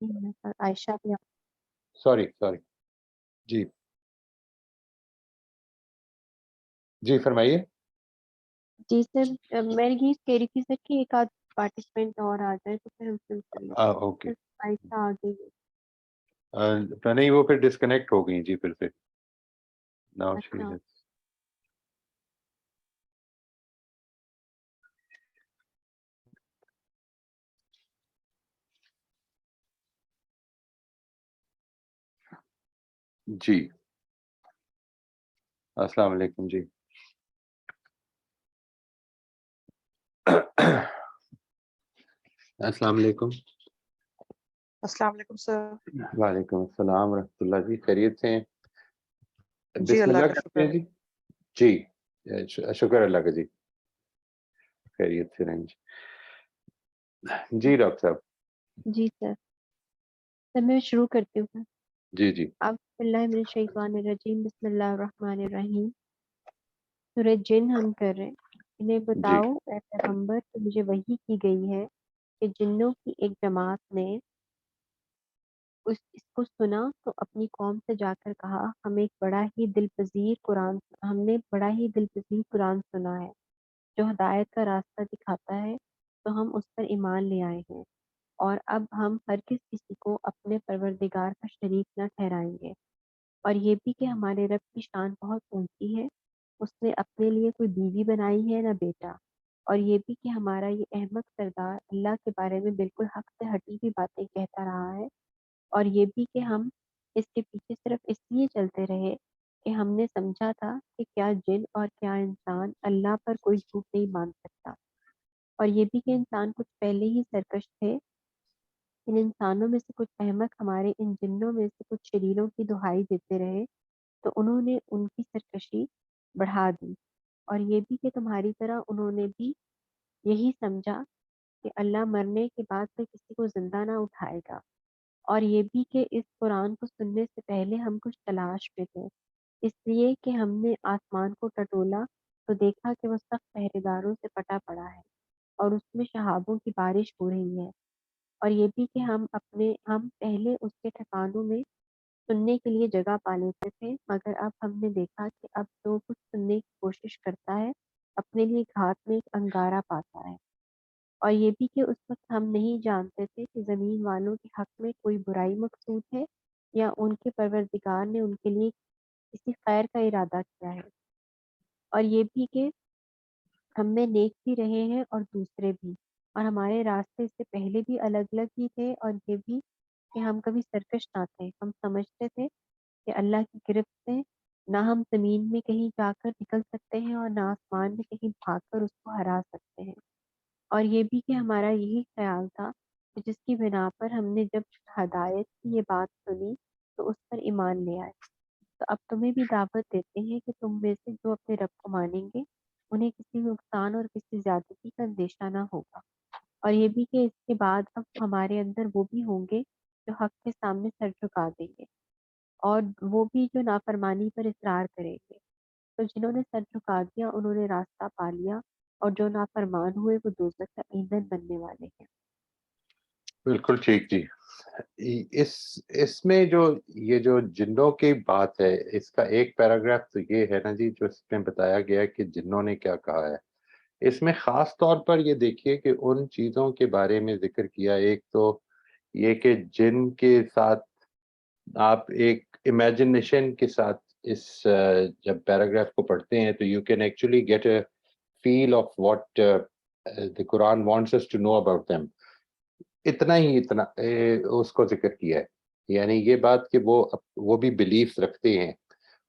عائشہ بھی سوری جی جی فرمائیے. جی سر، میں یہ کہہ رہی تھی سر کہ ایک آدھ پارٹیسپینٹ اور آ جائے تو پھر ہم شروع کر لیں. اوکے. عائشہ آ گئی. نہیں وہ پھر ڈسکنیکٹ ہو گئی جی پھر سے. Now she اچھا is. جی السلام علیکم جی. السلام علیکم. السلام علیکم سر. وعلیکم السلام ورحمۃ اللہ جی. خیریت سے ہیں؟ جی بسم اللہ اللہ کا کرتے ہیں شکر. جی. جی شکر اللہ کا جی. خیریت سے رہیں جی ڈاکٹر صاحب. جی سر میں شروع کرتی ہوں. جی جی. اعوذ باللہ من الشیطان الرجیم، بسم اللہ الرحمن الرحیم. سورہ جن ہم کر رہے ہیں. انہیں جی بتاؤ اے پیغمبر کہ مجھے وحی کی گئی ہے کہ جنوں کی ایک جماعت نے اس کو سنا تو اپنی قوم سے جا کر کہا ہم نے بڑا ہی دل پذیر قرآن سنا ہے جو ہدایت کا راستہ دکھاتا ہے، تو ہم اس پر ایمان لے آئے ہیں، اور اب ہم ہرگز کسی کو اپنے پروردگار کا شریک نہ ٹھہرائیں گے، اور یہ بھی کہ ہمارے رب کی شان بہت اونچی ہے، اس نے اپنے لیے کوئی بیوی بنائی ہے نہ بیٹا، اور یہ بھی کہ ہمارا یہ احمق سردار اللہ کے بارے میں بالکل حق سے ہٹی ہوئی باتیں کہتا رہا ہے، اور یہ بھی کہ ہم اس کے پیچھے صرف اس لیے چلتے رہے کہ ہم نے سمجھا تھا کہ کیا جن اور کیا انسان اللہ پر کوئی جھوٹ نہیں مان سکتا، اور یہ بھی کہ انسان کچھ پہلے ہی سرکش تھے. ان انسانوں میں سے کچھ احمق ہمارے ان جنوں میں سے کچھ شریروں کی دہائی دیتے رہے تو انہوں نے ان کی سرکشی بڑھا دی، اور یہ بھی کہ تمہاری طرح انہوں نے بھی یہی سمجھا کہ اللہ مرنے کے بعد پھر کسی کو زندہ نہ اٹھائے گا، اور یہ بھی کہ اس قرآن کو سننے سے پہلے ہم کچھ تلاش پہ تھے، اس لیے کہ ہم نے آسمان کو ٹٹولا تو دیکھا کہ وہ سخت پہرے داروں سے پٹا پڑا ہے اور اس میں شہابوں کی بارش ہو رہی ہے، اور یہ بھی کہ ہم پہلے اس کے ٹھکانوں میں سننے کے لیے جگہ پا لیتے تھے، مگر اب ہم نے دیکھا کہ اب جو کچھ سننے کی کوشش کرتا ہے اپنے لیے گھات میں ایک انگارہ پاتا ہے، اور یہ بھی کہ اس وقت ہم نہیں جانتے تھے کہ زمین والوں کے حق میں کوئی برائی مقصود ہے یا ان کے پروردگار نے ان کے لیے کسی خیر کا ارادہ کیا ہے، اور یہ بھی کہ ہم میں نیک بھی رہے ہیں اور دوسرے بھی، اور ہمارے راستے اس سے پہلے بھی الگ الگ ہی تھے، اور یہ بھی کہ ہم کبھی سرکش نہ تھے، ہم سمجھتے تھے کہ اللہ کی گرفت سے نہ ہم زمین میں کہیں جا کر نکل سکتے ہیں اور نہ آسمان میں کہیں بھاگ کر اس کو ہرا سکتے ہیں، اور یہ بھی کہ ہمارا یہی خیال تھا کہ جس کی بنا پر ہم نے جب ہدایت کی یہ بات سنی تو اس پر ایمان لے آئے. تو اب تمہیں بھی دعوت دیتے ہیں کہ تم میں سے جو اپنے رب کو مانیں گے انہیں کسی نقصان اور کسی زیادتی کا اندیشہ نہ ہوگا، اور یہ بھی کہ اس کے بعد اب ہمارے اندر وہ بھی ہوں گے جو حق کے سامنے سر جھکا دیں گے، اور وہ بھی جو نافرمانی پر اصرار کریں گے. تو جنہوں نے سر جھکا دیا انہوں نے راستہ پا لیا، اور جو نافرمان ہوئے وہ دوزخ کا ایندھن بننے والے ہیں. بالکل ٹھیک جی. اس میں جو یہ جو جنوں کی بات ہے اس کا ایک پیراگراف تو یہ ہے نا جی جو اس میں بتایا گیا کہ جنوں نے کیا کہا ہے. اس میں خاص طور پر یہ دیکھیے کہ ان چیزوں کے بارے میں ذکر کیا. ایک تو یہ کہ جن کے ساتھ آپ ایک امیجنیشن کے ساتھ اس جب پیراگراف کو پڑھتے ہیں تو you can actually get a feel of what the Quran wants us to know about them. اتنا اس کو ذکر کیا ہے، یعنی یہ بات کہ وہ بھی بلیفز رکھتے ہیں،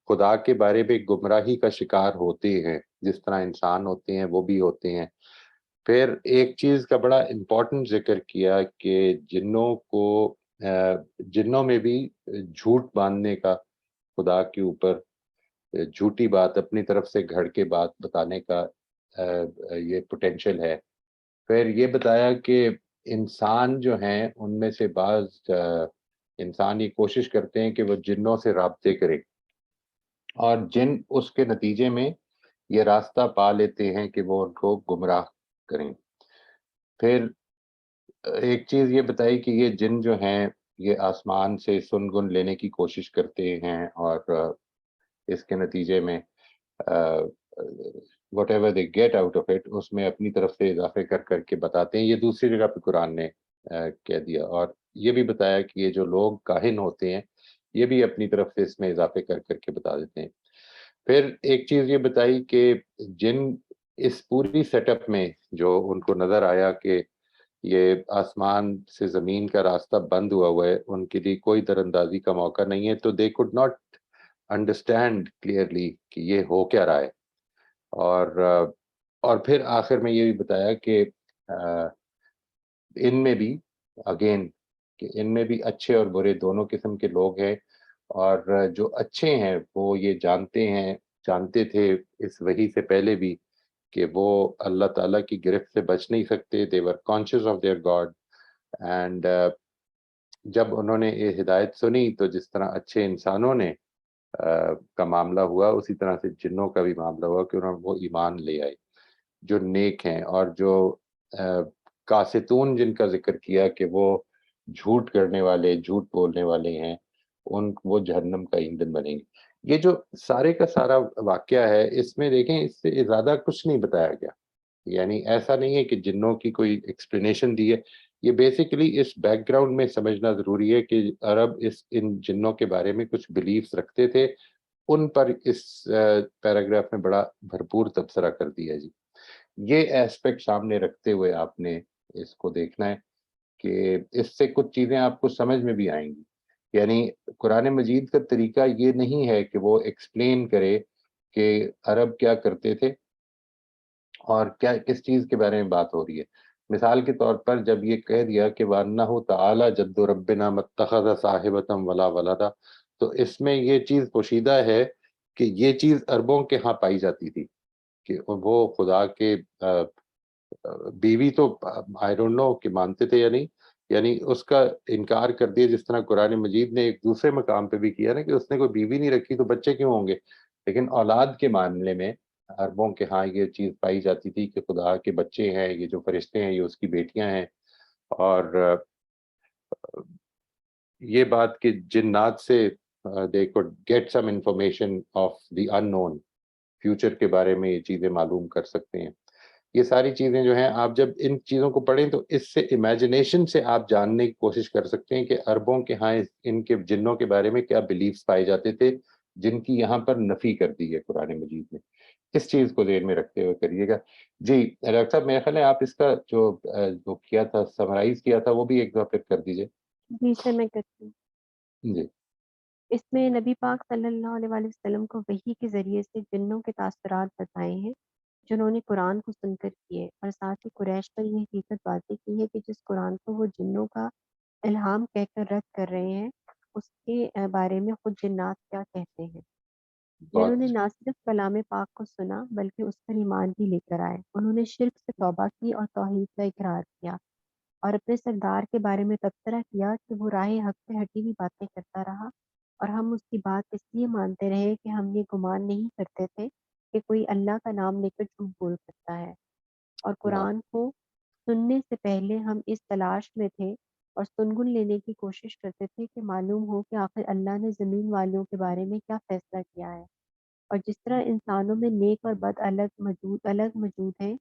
خدا کے بارے میں گمراہی کا شکار ہوتے ہیں جس طرح انسان ہوتے ہیں وہ بھی ہوتے ہیں. پھر ایک چیز کا بڑا امپورٹنٹ ذکر کیا کہ جنوں میں بھی جھوٹ باندھنے کا، خدا کے اوپر جھوٹی بات اپنی طرف سے گھڑ کے بات بتانے کا یہ پوٹینشل ہے. پھر یہ بتایا کہ انسان جو ہیں ان میں سے بعض انسان یہ کوشش کرتے ہیں کہ وہ جنوں سے رابطے کریں، اور جن اس کے نتیجے میں یہ راستہ پا لیتے ہیں کہ وہ ان کو گمراہ کریں. پھر ایک چیز یہ بتائی کہ یہ جن جو ہیں یہ آسمان سے سن گن لینے کی کوشش کرتے ہیں اور اس کے نتیجے میں whatever they get out of it اس میں اپنی طرف سے اضافے کر کر کے بتاتے ہیں. یہ دوسری جگہ پہ قرآن نے کہہ دیا، اور یہ بھی بتایا کہ یہ جو لوگ کاہن ہوتے ہیں یہ بھی اپنی طرف سے اس میں اضافے کر کر کے بتا دیتے ہیں. پھر ایک چیز یہ بتائی کہ جن اس پوری سیٹ اپ میں جو ان کو نظر آیا کہ یہ آسمان سے زمین کا راستہ بند ہوا ہے، ان کے لیے کوئی در اندازی کا موقع نہیں ہے، تو they could not understand clearly کہ یہ ہو کیا رہا ہے. اور پھر آخر میں یہ بھی بتایا کہ ان میں بھی اگین کہ ان میں بھی اچھے اور برے دونوں قسم کے لوگ ہیں، اور جو اچھے ہیں وہ یہ جانتے تھے اس وحی سے پہلے بھی کہ وہ اللہ تعالیٰ کی گرفت سے بچ نہیں سکتے. they were conscious of their God. And جب انہوں نے یہ ہدایت سنی تو جس طرح اچھے انسانوں نے کا معاملہ ہوا، اسی طرح سے جنوں کا بھی معاملہ ہوا کہ انہوں نے وہ ایمان لے آئے جو نیک ہیں. اور جو قاستون جن کا ذکر کیا کہ وہ جھوٹ کرنے والے، جھوٹ بولنے والے ہیں، وہ جہنم کا ایندھن بنیں گے. یہ جو سارے کا سارا واقعہ ہے اس میں دیکھیں اس سے زیادہ کچھ نہیں بتایا گیا. یعنی ایسا نہیں ہے کہ جنوں کی کوئی ایکسپلینیشن دی ہے. یہ بیسیکلی اس بیک گراؤنڈ میں سمجھنا ضروری ہے کہ عرب ان جنوں کے بارے میں کچھ بلیفز رکھتے تھے، ان پر اس پیراگراف میں بڑا بھرپور تبصرہ کر دیا جی. یہ ایسپیکٹ سامنے رکھتے ہوئے آپ نے اس کو دیکھنا ہے کہ اس سے کچھ چیزیں آپ کو سمجھ میں بھی آئیں گی. یعنی قرآن مجید کا طریقہ یہ نہیں ہے کہ وہ ایکسپلین کرے کہ عرب کیا کرتے تھے اور کیا کس چیز کے بارے میں بات ہو رہی ہے. مثال کے طور پر جب یہ کہہ دیا کہ وَأَنَّهُ تَعَالَى جَدُّ رَبِّنَا مَا اتَّخَذَ صَاحِبَةً وَلَا وَلَدًا، تو اس میں یہ چیز پوشیدہ ہے کہ یہ چیز عربوں کے ہاں پائی جاتی تھی کہ وہ خدا کے بیوی تو آئی ڈونٹ نو کہ مانتے تھے یا نہیں، یعنی اس کا انکار کر دیا. جس طرح قرآن مجید نے ایک دوسرے مقام پہ بھی کیا نا کہ اس نے کوئی بیوی نہیں رکھی تو بچے کیوں ہوں گے. لیکن اولاد کے معاملے میں عربوں کے ہاں یہ چیز پائی جاتی تھی کہ خدا کے بچے ہیں، یہ جو فرشتے ہیں یہ اس کی بیٹیاں ہیں. اور یہ بات کہ جنات سے they could get some information of the unknown، future کے بارے میں یہ چیزیں معلوم کر سکتے ہیں. یہ ساری چیزیں جو ہیں آپ جب ان چیزوں کو پڑھیں تو اس سے امیجنیشن سے آپ جاننے کی کوشش کر سکتے ہیں کہ عربوں کے ہاں ان کے جنوں کے بارے میں کیا بلیفز پائے جاتے تھے جن کی یہاں پر نفی کر دی ہے قرآن مجید نے. اس چیز کو ذہن میں رکھتے ہوئے کریے گا. جی ڈاکٹر صاحب میرے خیال ہے آپ اس کا جو کیا تھا سمرائز کیا تھا وہ بھی ایک دفعہ پھر کر دیجیے. جی سر میں کرتی ہوں. جی اس میں نبی پاک صلی اللہ علیہ وآلہ وسلم کو وحی کے ذریعے سے جنوں کے تاثرات بتائے ہیں جنہوں نے قرآن کو سن کر کیے، اور ساتھ ہی قریش پر یہ حقیقت واضح کی ہے کہ جس قرآن کو وہ جنوں کا الہام کہہ کر رد کر رہے ہیں اس کے بارے میں خود جنات کیا کہتے ہیں. جنہوں نے بہت نہ صرف کلام پاک کو سنا بلکہ اس پر ایمان بھی لے کر آئے. انہوں نے شرک سے توبہ کی اور توحید کا اقرار کیا اور اپنے سردار کے بارے میں تبصرہ کیا کہ وہ راہ حق سے ہٹی ہوئی باتیں کرتا رہا، اور ہم اس کی بات اس لیے مانتے رہے کہ ہم یہ گمان نہیں کرتے تھے کہ کوئی اللہ کا نام لے کر جھوٹ بول سکتا ہے. اور قرآن کو سننے سے پہلے ہم اس تلاش میں تھے اور سنگن لینے کی کوشش کرتے تھے کہ معلوم ہو کہ آخر اللہ نے زمین والوں کے بارے میں کیا فیصلہ کیا ہے. اور جس طرح انسانوں میں نیک اور بد الگ موجود ہیں،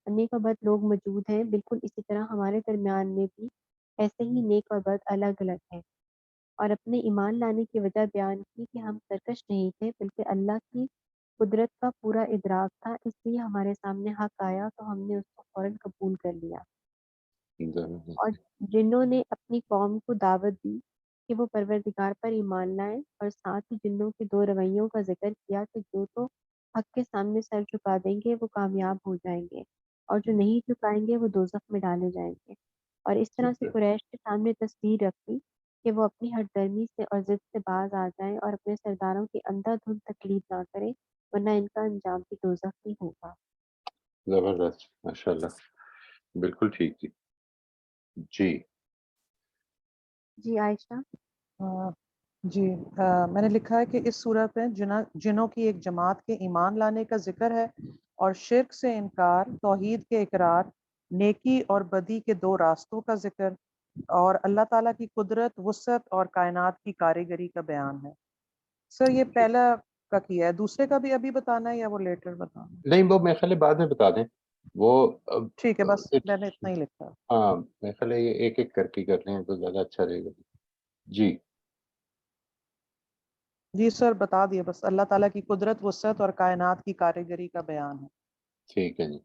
نیک اور بد لوگ موجود ہیں، بالکل اسی طرح ہمارے درمیان میں بھی ایسے ہی نیک اور بد الگ الگ ہیں. اور اپنے ایمان لانے کی وجہ بیان کی کہ ہم سرکش نہیں تھے بلکہ اللہ کی قدرت کا پورا ادراک تھا، اس لیے ہمارے سامنے حق آیا تو ہم نے اس کو فوراً قبول کر لیا. اور جنہوں نے اپنی قوم کو دعوت دی کہ وہ پروردگار پر ایمان لائیں، اور ساتھ ہی جنوں کے دو رویوں کا ذکر کیا کہ جو تو حق کے سامنے سر جھکا دیں گے وہ کامیاب ہو جائیں گے، اور جو نہیں جھکائیں گے وہ دوزخ میں ڈالے جائیں گے. اور اس طرح سے قریش کے سامنے تصویر رکھی کہ وہ اپنی ہٹ درمی سے اور ضد سے باز آ جائیں اور اپنے سرداروں کی اندھا دھند تقلید نہ کریں، ورنہ ان کا انجام بھی دوزخ ہی ہوگا. زبردست، ماشاء اللہ، بالکل ٹھیک جی. جی جی عائشہ. جی میں نے لکھا ہے کہ اس صورت میں جنوں کی ایک جماعت کے ایمان لانے کا ذکر ہے اور شرک سے انکار، توحید کے اقرار، نیکی اور بدی کے دو راستوں کا ذکر، اور اللہ تعالیٰ کی قدرت، وسعت اور کائنات کی کاریگری کا بیان ہے. سر یہ پہلا کا کیا ہے، دوسرے کا بھی ابھی بتانا ہے یا وہ لیٹر بتانا ہے؟ نہیں وہ میرے خیال ہے بعد میں بتا دیں وہ ٹھیک ہے، بس میں نے اتنا ہی لکھا. ہاں میرے خیال ہے یہ ایک ایک کر کے کر رہے ہیں تو زیادہ اچھا رہے گا. جی جی سر بتا دیے، بس اللہ تعالیٰ کی قدرت، وسعت اور کائنات کی کاریگری کا بیان ہے. ٹھیک ہے جی.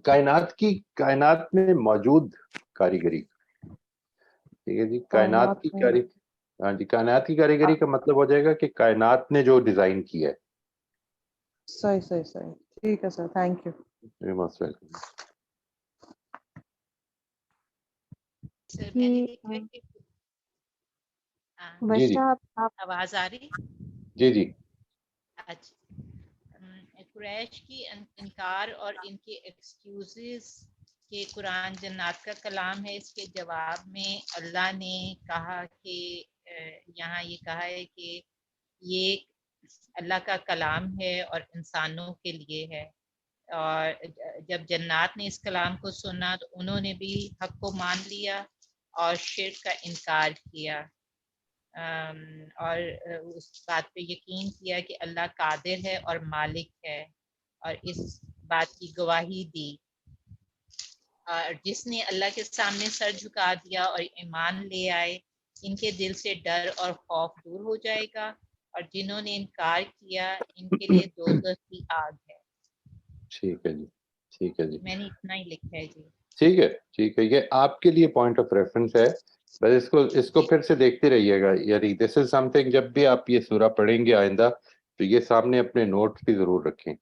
کائنات میں موجود کاریگری. ٹھیک ہے جی. کائنات کی ہاں جی کائنات کی کاریگری کا مطلب ہو جائے گا کہ کائنات نے جو ڈیزائن کیا ہے. صحیح. ٹھیک ہے sir, thank you. Most welcome. Sir میں نے لکھا ہے کہ جی جی ورشا آپ آواز آ رہی؟ جی جی اچھا. قریش کی انکار اور ان کے ایکسکیوزز کہ قرآن جنات کا کلام ہے، اس کے جواب میں اللہ نے کہا کہ یہاں یہ کہا ہے کہ یہ اللہ کا کلام ہے اور انسانوں کے لیے ہے. اور جب جنات نے اس کلام کو سنا تو انہوں نے بھی حق کو مان لیا اور شرک کا انکار کیا، اور اس بات پہ یقین کیا کہ اللہ قادر ہے اور مالک ہے، اور اس بات کی گواہی دی. اور جس نے اللہ کے سامنے سر جھکا دیا اور ایمان لے آئے، ان کے دل سے ڈر اور خوف دور ہو جائے گا، اور جنہوں نے انکار کیا ان کے لیے دوزخ کی آگ ہے. ٹھیک ہے جی. ٹھیک ہے جی. میں نے اتنا ہی لکھا ہے جی. ٹھیک ہے ٹھیک ہے. یہ آپ کے لیے پوائنٹ آف ریفرنس ہے، بس اس کو پھر سے دیکھتے رہیے گا. یعنی دس از سم تھنگ، جب بھی آپ یہ سورہ پڑھیں گے آئندہ تو یہ سامنے اپنے نوٹس بھی ضرور رکھیں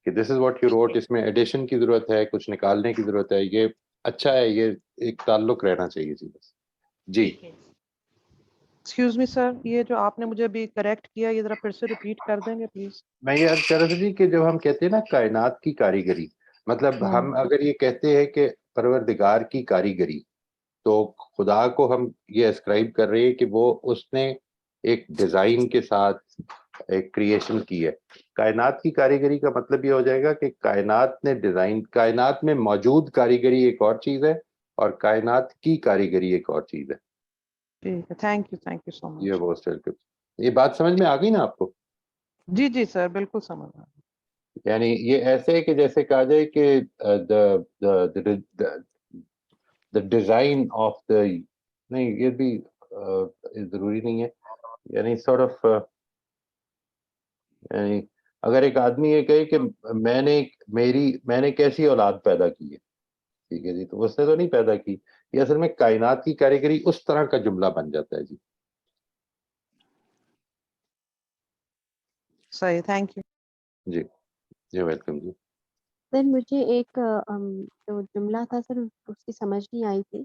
کہ دس از واٹ یو روٹ. اس میں ایڈیشن کی ضرورت ہے، کچھ نکالنے کی ضرورت ہے. یہ اچھا ہے، یہ ایک تعلق رہنا چاہیے جی بس. جی ٹھیک ہے. ایکسکیوز می سر، یہ جو آپ نے مجھے ابھی کریکٹ کیا یہ ذرا پھر سے ریپیٹ کر دیں گے پلیز؟ میں یہ عرض کر رہا تھا جی کہ جب ہم کہتے ہیں نا کائنات کی کاریگری، مطلب ہم اگر یہ کہتے ہیں کہ پروردگار کی کاریگری، تو خدا کو ہم یہ اسکرائب کر رہے ہیں کہ وہ اس نے ایک ڈیزائن کے ساتھ ایک کریشن کی ہے. کائنات کی کاریگری کا مطلب یہ ہو جائے گا کہ کائنات نے ڈیزائن، کائنات میں موجود کاریگری ایک اور چیز ہے اور کائنات کی کاریگری ایک اور چیز ہے. ٹھیک ہے، تھینک یو سو یہ مچ. Most welcome. یہ بات سمجھ میں آ گئی نا آپ کو؟ جی سر بالکل سمجھ رہا ہوں. یعنی یہ ایسے ہے کہ جیسے کہا جائے کہ the design of the، نہیں یہ بھی ضروری نہیں ہے. یعنی sort of یعنی اگر ایک آدمی یہ کہے کہ میں نے کیسی اولاد پیدا کی ہے، ٹھیک ہے جی، تو اس نے تو نہیں پیدا کی. یہ اصل میں کائنات کی کاریگری اس طرح کا جملہ بن جاتا ہے جی. صحیح، تھینک یو. جی جی ویلکم جی. سر مجھے ایک جو جملہ تھا سر اس کی سمجھ نہیں آئی تھی.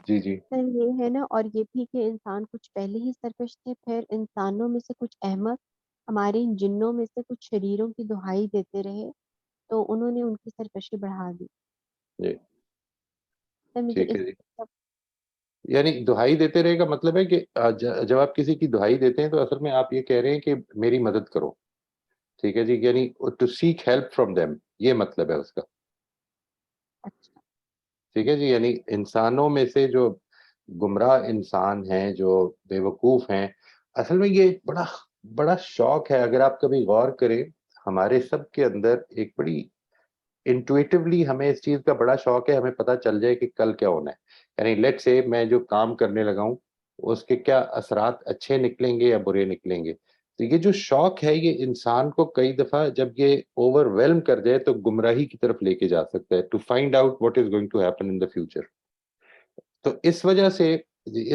جی جی سر یہ ہے نا، اور یہ بھی کہ انسان کچھ پہلے ہی سرکش تھے، پھر انسانوں میں سے کچھ احمق ہمارے ان جنوں میں سے کچھ شریروں کی دہائی دیتے رہے تو انہوں نے ان کی سرکشی بڑھا دی. جی سر مجھے ٹھیک اس ہے جی. یعنی دہائی دیتے رہے کا مطلب ہے کہ جب آپ کسی کی دہائی دیتے ہیں تو اصل میں آپ یہ کہہ رہے ہیں کہ میری مدد کرو. ٹھیک ہے جی. یعنی to seek help from them, یہ مطلب ہے اس کا. اچھا ٹھیک ہے جی. یعنی انسانوں میں سے جو گمراہ انسان ہیں، جو بے وقوف ہیں، اصل میں یہ بڑا بڑا شوق ہے. اگر آپ کبھی غور کریں، ہمارے سب کے اندر ایک بڑی انٹویٹیولی ہمیں اس چیز کا بڑا شوق ہے، ہمیں پتہ چل جائے کہ کل کیا ہونا ہے. یعنی لیٹ سے میں جو کام کرنے لگا ہوں اس کے کیا اثرات اچھے نکلیں گے یا برے نکلیں گے. تو یہ جو شوق ہے یہ انسان کو کئی دفعہ جب یہ اوور ویلم کر جائے تو گمراہی کی طرف لے کے جا سکتا ہے، to find out what is going to happen in the future. تو اس وجہ سے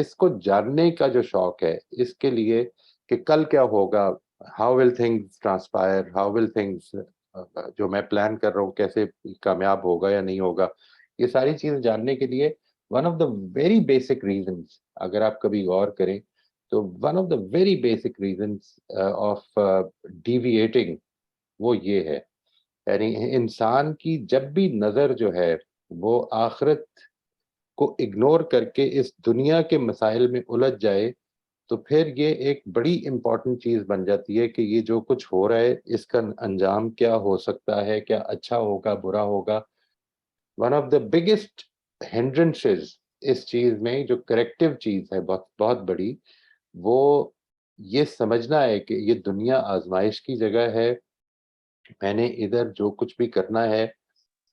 اس کو جاننے کا جو شوق ہے، اس کے لیے کہ کل کیا ہوگا، how will things transpire, how will things, جو میں پلان کر رہا ہوں کیسے کامیاب ہوگا یا نہیں ہوگا، یہ ساری چیز جاننے کے لیے one of the very basic reasons, اگر آپ کبھی غور کریں تو one of the very basic reasons of deviating وہ یہ ہے. یعنی انسان کی جب بھی نظر جو ہے وہ آخرت کو اگنور کر کے اس دنیا کے مسائل میں الجھ جائے تو پھر یہ ایک بڑی امپورٹنٹ چیز بن جاتی ہے کہ یہ جو کچھ ہو رہا ہے اس کا انجام کیا ہو سکتا ہے، کیا اچھا ہوگا برا ہوگا. One of the biggest hindrances اس چیز میں جو کریکٹیو چیز ہے بہت بہت بڑی، وہ یہ سمجھنا ہے کہ یہ دنیا آزمائش کی جگہ ہے. میں نے ادھر جو کچھ بھی کرنا ہے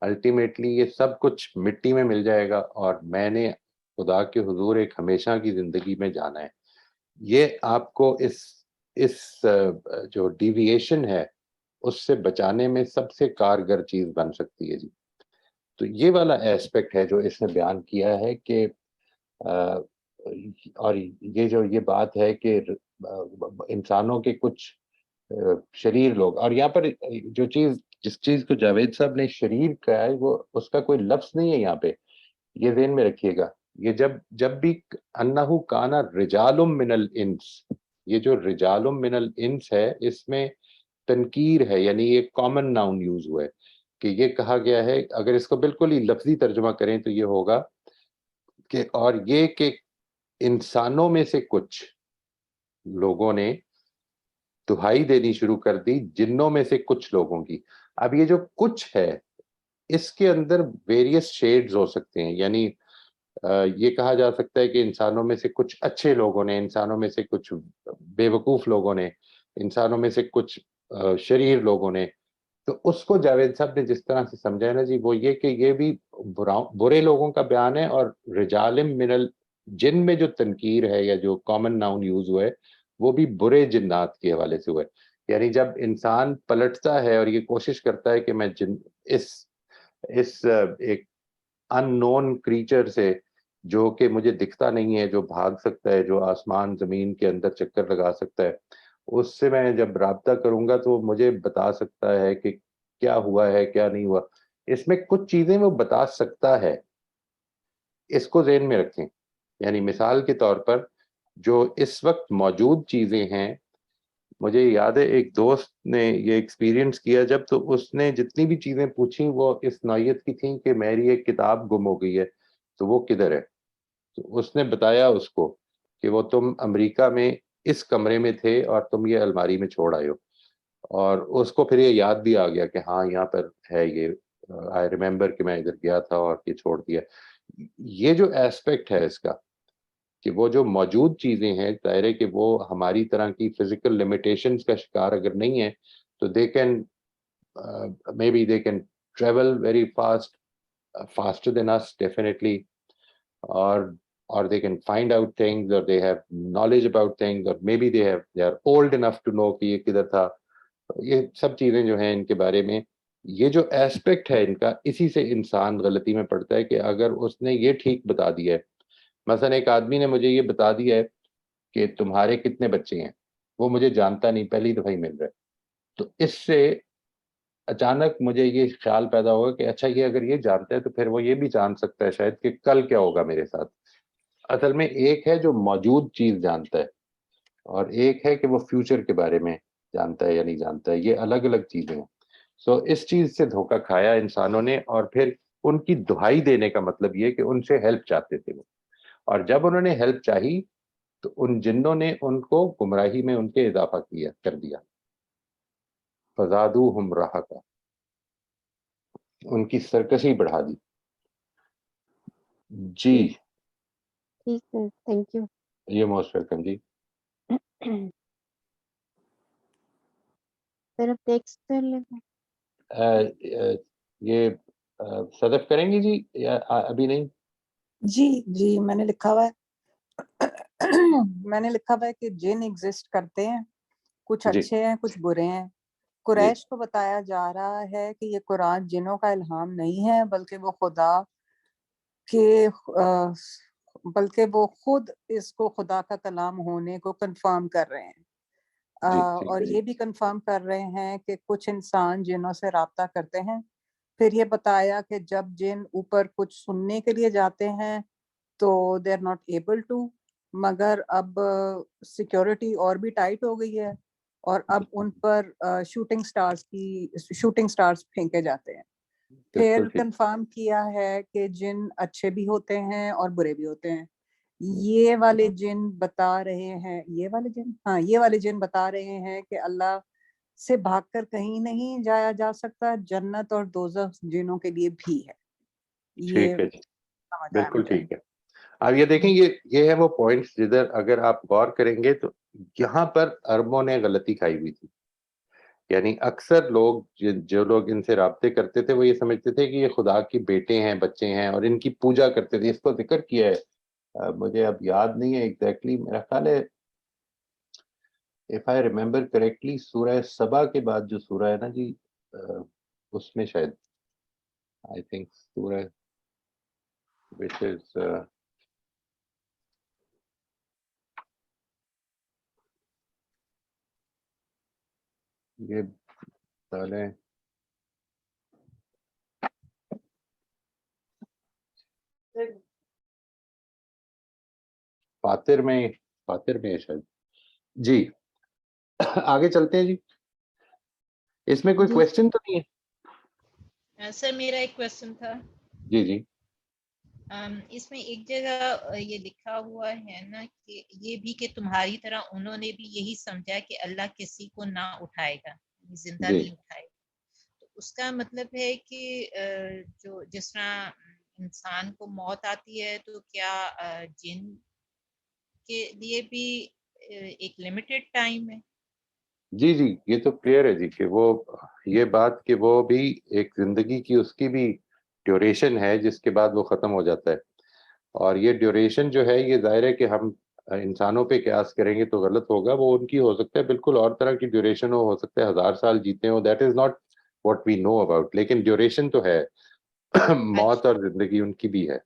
الٹیمیٹلی یہ سب کچھ مٹی میں مل جائے گا، اور میں نے خدا کے حضور ایک ہمیشہ کی زندگی میں جانا ہے. یہ آپ کو اس جو ڈیویشن ہے اس سے بچانے میں سب سے کارگر چیز بن سکتی ہے جی. تو یہ والا ایسپیکٹ ہے جو اس نے بیان کیا ہے کہ اور یہ بات ہے کہ انسانوں کے کچھ شریر لوگ، اور یہاں پر جس چیز کو جاوید صاحب نے شریر کہا ہے وہ اس کا کوئی لفظ نہیں ہے یہاں پہ، یہ ذہن میں رکھیے گا. یہ جب بھی انہو کانا رجال من الانس، یہ جو رجال من الانس ہے اس میں تنکیر ہے، یعنی یہ کامن ناؤن یوز ہوا ہے کہ یہ کہا گیا ہے. اگر اس کو بالکل ہی لفظی ترجمہ کریں تو یہ ہوگا کہ اور یہ کہ انسانوں میں سے کچھ لوگوں نے دہائی دینی شروع کر دی جنوں میں سے کچھ لوگوں کی. اب یہ جو کچھ ہے اس کے اندر ویریس شیڈز ہو سکتے ہیں، یعنی یہ کہا جا سکتا ہے کہ انسانوں میں سے کچھ اچھے لوگوں نے، انسانوں میں سے کچھ بے وقوف لوگوں نے، انسانوں میں سے کچھ شریر لوگوں نے. تو اس کو جاوید صاحب نے جس طرح سے سمجھا ہے نا جی، وہ یہ کہ یہ بھی برے لوگوں کا بیان ہے، اور رجال من الجن میں جو تنکیر ہے یا جو کامن ناؤن یوز ہوا ہے وہ بھی برے جنات کے حوالے سے ہوا ہے. یعنی جب انسان پلٹتا ہے اور یہ کوشش کرتا ہے کہ میں اس ایک ان نون کریچر سے جو کہ مجھے دکھتا نہیں ہے، جو بھاگ سکتا ہے، جو آسمان زمین کے اندر چکر لگا سکتا ہے، اس سے میں جب رابطہ کروں گا تو وہ مجھے بتا سکتا ہے کہ کیا ہوا ہے کیا نہیں ہوا. اس میں کچھ چیزیں وہ بتا سکتا ہے، اس کو ذہن میں رکھیں. یعنی مثال کے طور پر جو اس وقت موجود چیزیں ہیں، مجھے یاد ہے ایک دوست نے یہ ایکسپیرینس کیا جب، تو اس نے جتنی بھی چیزیں پوچھی وہ اس نوعیت کی تھیں کہ میری ایک کتاب گم ہو گئی ہے تو وہ کدھر ہے. تو اس نے بتایا اس کو کہ وہ تم امریکہ میں اس کمرے میں تھے اور تم یہ الماری میں چھوڑ آئے ہو. اور اس کو پھر یہ یاد بھی آ گیا کہ ہاں یہاں پر ہے، یہ آئی ریمبر کہ میں ادھر گیا تھا اور یہ چھوڑ دیا. یہ جو ایسپیکٹ ہے اس کا کہ وہ جو موجود چیزیں ہیں، ظاہر ہے کہ وہ ہماری طرح کی فزیکل لمیٹیشنز کا شکار اگر نہیں ہے تو they can maybe they can travel very faster than us definitely, or they can find out things, or they have knowledge about things, or maybe they are old enough to know کہ یہ کدھر تھا. یہ سب چیزیں جو ہیں ان کے بارے میں، یہ جو ایسپیکٹ ہے ان کا، اسی سے انسان غلطی میں پڑتا ہے کہ اگر اس نے یہ ٹھیک بتا دیا ہے. مثلا ایک آدمی نے مجھے یہ بتا دیا ہے کہ تمہارے کتنے بچے ہیں، وہ مجھے جانتا نہیں، پہلی دفعہ ہی مل رہا ہے. تو اس سے اچانک مجھے یہ خیال پیدا ہوگا کہ اچھا یہ اگر یہ جانتا ہے تو پھر وہ یہ بھی جان سکتا ہے شاید کہ کل کیا ہوگا میرے ساتھ. اصل میں ایک ہے جو موجود چیز جانتا ہے، اور ایک ہے کہ وہ فیوچر کے بارے میں جانتا ہے یا نہیں جانتا ہے. یہ الگ الگ چیزیں ہیں. سو اس چیز سے دھوکہ کھایا انسانوں نے، اور پھر ان کی دہائی دینے کا مطلب یہ کہ ان سے ہیلپ چاہتے تھے وہ، اور جب انہوں نے ہیلپ چاہی تو ان جنوں نے ان کو گمراہی میں ان کے اضافہ کر دیا. فزادوہم رہقا، ان کی سرکشی بڑھا دی. جی ٹھیک ہے، تھینک یو. یہ موسٹ ویلکم جی. پھر اب ٹیکسٹ کر لیتے ہیں. یہ صدف کریں گی جی یا ابھی نہیں؟ جی میں نے لکھا ہوا ہے میں نے لکھا ہوا ہے کہ جن ایگزسٹ کرتے ہیں، کچھ جی اچھے ہیں کچھ برے ہیں. قریش کو بتایا جا رہا ہے کہ یہ قرآن جنوں کا الہام نہیں ہے، بلکہ وہ خدا کے بلکہ وہ خود اس کو خدا کا کلام ہونے کو کنفرم کر رہے ہیں. اور یہ بھی کنفرم کر رہے ہیں کہ کچھ انسان جنوں سے رابطہ کرتے ہیں. پھر یہ بتایا کہ جب جن اوپر کچھ سننے کے لیے جاتے ہیں تو they are not able to, مگر اب سیکیورٹی اور بھی ٹائٹ ہو گئی ہے، اور اب ان پر شوٹنگ سٹارز پھینکے جاتے ہیں. پھر کنفرم کیا ہے کہ جن اچھے بھی ہوتے ہیں اور برے بھی ہوتے ہیں. یہ والے جن بتا رہے ہیں یہ والے جن بتا رہے ہیں کہ اللہ سے بھاگ کر کہیں نہیں جایا جا سکتا، جنت اور دوزخ جنوں کے لیے بھی ہے. یہ ٹھیک ہے جی، بالکل ٹھیک ہے. اب یہ دیکھیں یہ ہے وہ پوائنٹس جدھر اگر آپ غور کریں گے تو یہاں پر عربوں نے غلطی کھائی ہوئی تھی. یعنی اکثر لوگ جو لوگ ان سے رابطے کرتے تھے وہ یہ سمجھتے تھے کہ یہ خدا کی بیٹے ہیں, بچے ہیں, اور ان کی پوجا کرتے تھے. اس کو ذکر کیا ہے, مجھے اب یاد نہیں ہے ایگزیکٹلی, میرا خیال ہے if I remember correctly سورہ سبا کے بعد جو سورہ ہے نا جی, اس میں شاید I think سورہ which is یہ پہلے فاتر میں ہے شاید. جی آگے چلتے ہیں جی. اس میں کوئی جی کوشچن تو نہیں ہے؟ سر میرا ایک کوشچن تھا. جی جی اس میں ایک جگہ یہ لکھا ہوا ہے نا کہ یہ بھی کہ تمہاری طرح انہوں نے بھی یہی سمجھا کہ اللہ کسی کو نہ اٹھائے گا, زندہ جی نہیں اٹھائے گا. تو اس کا مطلب ہے کہ جو جس طرح انسان کو موت آتی ہے تو کیا جن کے لیے بھی ایک لمیٹڈ ٹائم ہے؟ جی جی یہ تو کلیئر ہے جی کہ وہ یہ بات کہ وہ بھی ایک زندگی کی اس کی بھی ڈیوریشن ہے جس کے بعد وہ ختم ہو جاتا ہے. اور یہ ڈیوریشن جو ہے یہ ظاہر ہے کہ ہم انسانوں پہ قیاس کریں گے تو غلط ہوگا. وہ ان کی ہو سکتا ہے بالکل اور طرح کی ڈیوریشن ہو سکتا ہے 1000 سال جیتے ہوں, that is not what we know about, لیکن ڈیوریشن تو ہے. موت اور زندگی ان کی بھی ہے.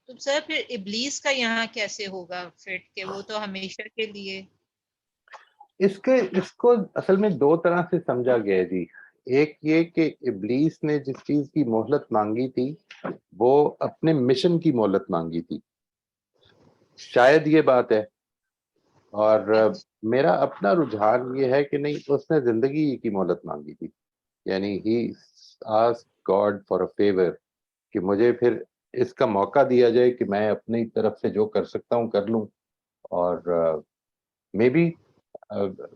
تو سر پھر ابلیس کا یہاں کیسے ہوگا فٹ کہ وہ تو ہمیشہ کے لیے؟ اس کو اصل میں دو طرح سے سمجھا گیا ہے جی. ایک یہ کہ ابلیس نے جس چیز کی مہلت مانگی تھی وہ اپنے مشن کی مہلت مانگی تھی, شاید یہ بات ہے. اور میرا اپنا رجحان یہ ہے کہ نہیں, اس نے زندگی کی مہلت مانگی تھی. یعنی he ask God for a fever کہ مجھے پھر اس کا موقع دیا جائے کہ میں اپنی طرف سے جو کر سکتا ہوں کر لوں. اور maybe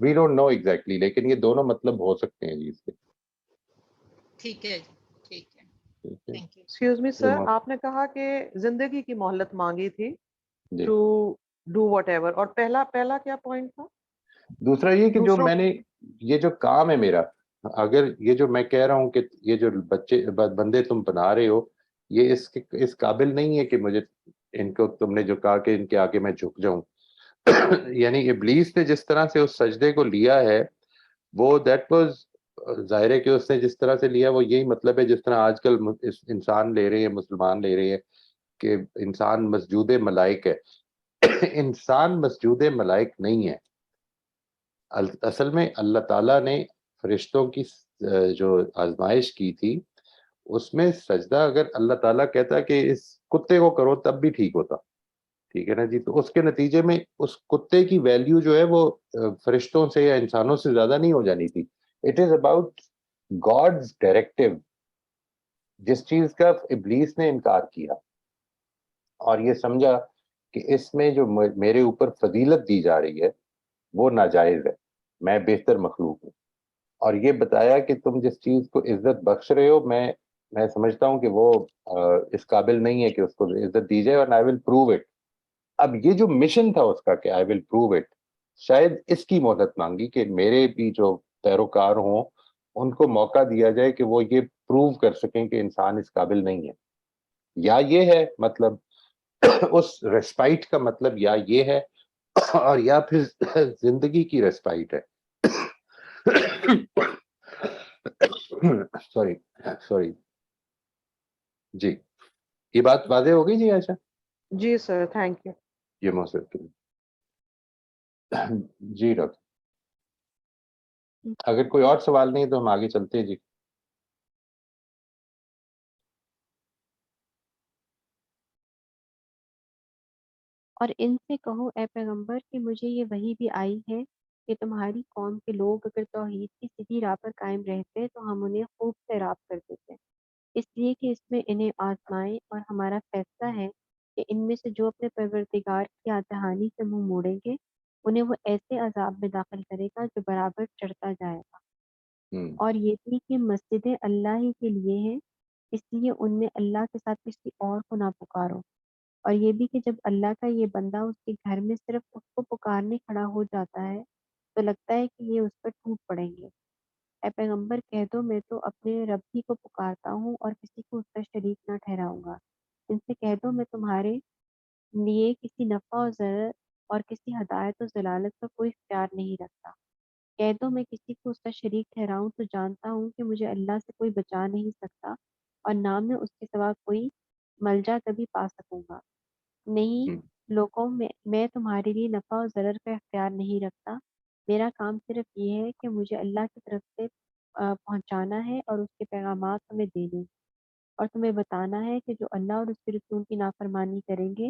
we don't know exactly, لیکن یہ دونوں مطلب ہو سکتے ہیں جی اس کے. ٹھیک ہے ٹھیک ہے, تھینک یو. ایکسکیوز می سر, آپ نے کہا کہ زندگی کی مہلت مانگی تھی جی. ٹو ڈو واٹ ایور, اور پہلا کیا پوائنٹ تھا؟ دوسرا یہ کہ جو دوسروں میں نے یہ جو کام ہے میرا, اگر یہ جو میں کہہ رہا ہوں کہ یہ جو بچے بندے تم بنا رہے ہو یہ اس قابل نہیں ہے کہ مجھے ان کو تم نے جو کہا کہ ان کے آگے میں جھک جاؤں. یعنی ابلیس نے جس طرح سے اس سجدے کو لیا ہے وہ دیٹ واز ظاہر ہے کہ اس نے جس طرح سے لیا وہ یہی مطلب ہے جس طرح آج کل انسان لے رہے ہیں, مسلمان لے رہے ہیں کہ انسان مسجود ملائک ہے. انسان مسجود ملائک نہیں ہے. اصل میں اللہ تعالیٰ نے فرشتوں کی جو آزمائش کی تھی اس میں سجدہ اگر اللہ تعالیٰ کہتا کہ اس کتے کو کرو تب بھی ٹھیک ہوتا, ٹھیک ہے نا جی. تو اس کے نتیجے میں اس کتے کی ویلیو جو ہے وہ فرشتوں سے یا انسانوں سے زیادہ نہیں ہو جانی تھی. It is about God's directive, جس چیز کا ابلیس نے انکار کیا اور یہ سمجھا کہ اس میں جو میرے اوپر فضیلت دی جا رہی ہے وہ ناجائز ہے, میں بہتر مخلوق ہوں. اور یہ بتایا کہ تم جس چیز کو عزت بخش رہے ہو میں سمجھتا ہوں کہ وہ اس قابل نہیں ہے کہ اس کو عزت دی جائے, اور آئی ول پروو اٹ. اب یہ جو مشن تھا اس کا کہ آئی ول پروو اٹ, شاید اس کی مہلت مانگی کہ میرے بھی جو پیروکار ہوں ان کو موقع دیا جائے کہ وہ یہ پروو کر سکیں کہ انسان اس قابل نہیں ہے. یا یہ ہے مطلب اس ریسپائٹ کا مطلب یا یہ ہے, اور یا پھر زندگی کی ریسپائٹ ہے. سوری جی, یہ بات واضح ہو گئی جی عائشہ؟ جی سر, تھینک یو. یہ موصف کے لیے جی ڈاکٹر, اگر کوئی اور سوال نہیں تو ہم آگے چلتے ہیں جی. اور ان سے کہو اے پیغمبر کہ مجھے یہ وحی بھی آئی ہے کہ تمہاری قوم کے لوگ اگر توحید کی سیدھی راہ پر قائم رہتے تو ہم انہیں خوب سیراب کر دیتے, اس لیے کہ اس میں انہیں آزمائے, اور ہمارا فیصلہ ہے کہ ان میں سے جو اپنے پروردگار کی دہانی سے منہ موڑیں گے انہیں وہ ایسے عذاب میں داخل کرے گا جو برابر چڑھتا جائے گا. اور یہ بھی کہ مسجدیں اللہ ہی کے لیے ہیں اس لیے ان میں اللہ کے ساتھ کسی اور کو نہ پکارو۔ اور یہ بھی کہ جب اللہ کا یہ بندہ اس کے گھر میں صرف اس کو پکارنے کھڑا ہو جاتا ہے تو لگتا ہے کہ یہ اس پر ٹوٹ پڑیں گے۔ اے پیغمبر کہہ دو میں تو اپنے رب ہی کو پکارتا ہوں اور کسی کو اس کا شریک نہ ٹھہراؤں گا۔ ان سے کہہ دو میں تمہارے لیے کسی نفع و ضرر اور کسی ہدایت و ضلالت کا کوئی اختیار نہیں رکھتا۔ کہہ دو میں کسی کو اس کا شریک ٹھہراؤں تو جانتا ہوں کہ مجھے اللہ سے کوئی بچا نہیں سکتا اور نہ میں اس کے سوا کوئی ملجا کبھی پا سکوں گا۔ نہیں ہم، لوگوں میں تمہارے لیے نفع و ضرر کا اختیار نہیں رکھتا۔ میرا کام صرف یہ ہے کہ مجھے اللہ کی طرف سے پہنچانا ہے اور اس کے پیغامات تمہیں دینے اور تمہیں بتانا ہے کہ جو اللہ اور اس کے رسول کی نافرمانی کریں گے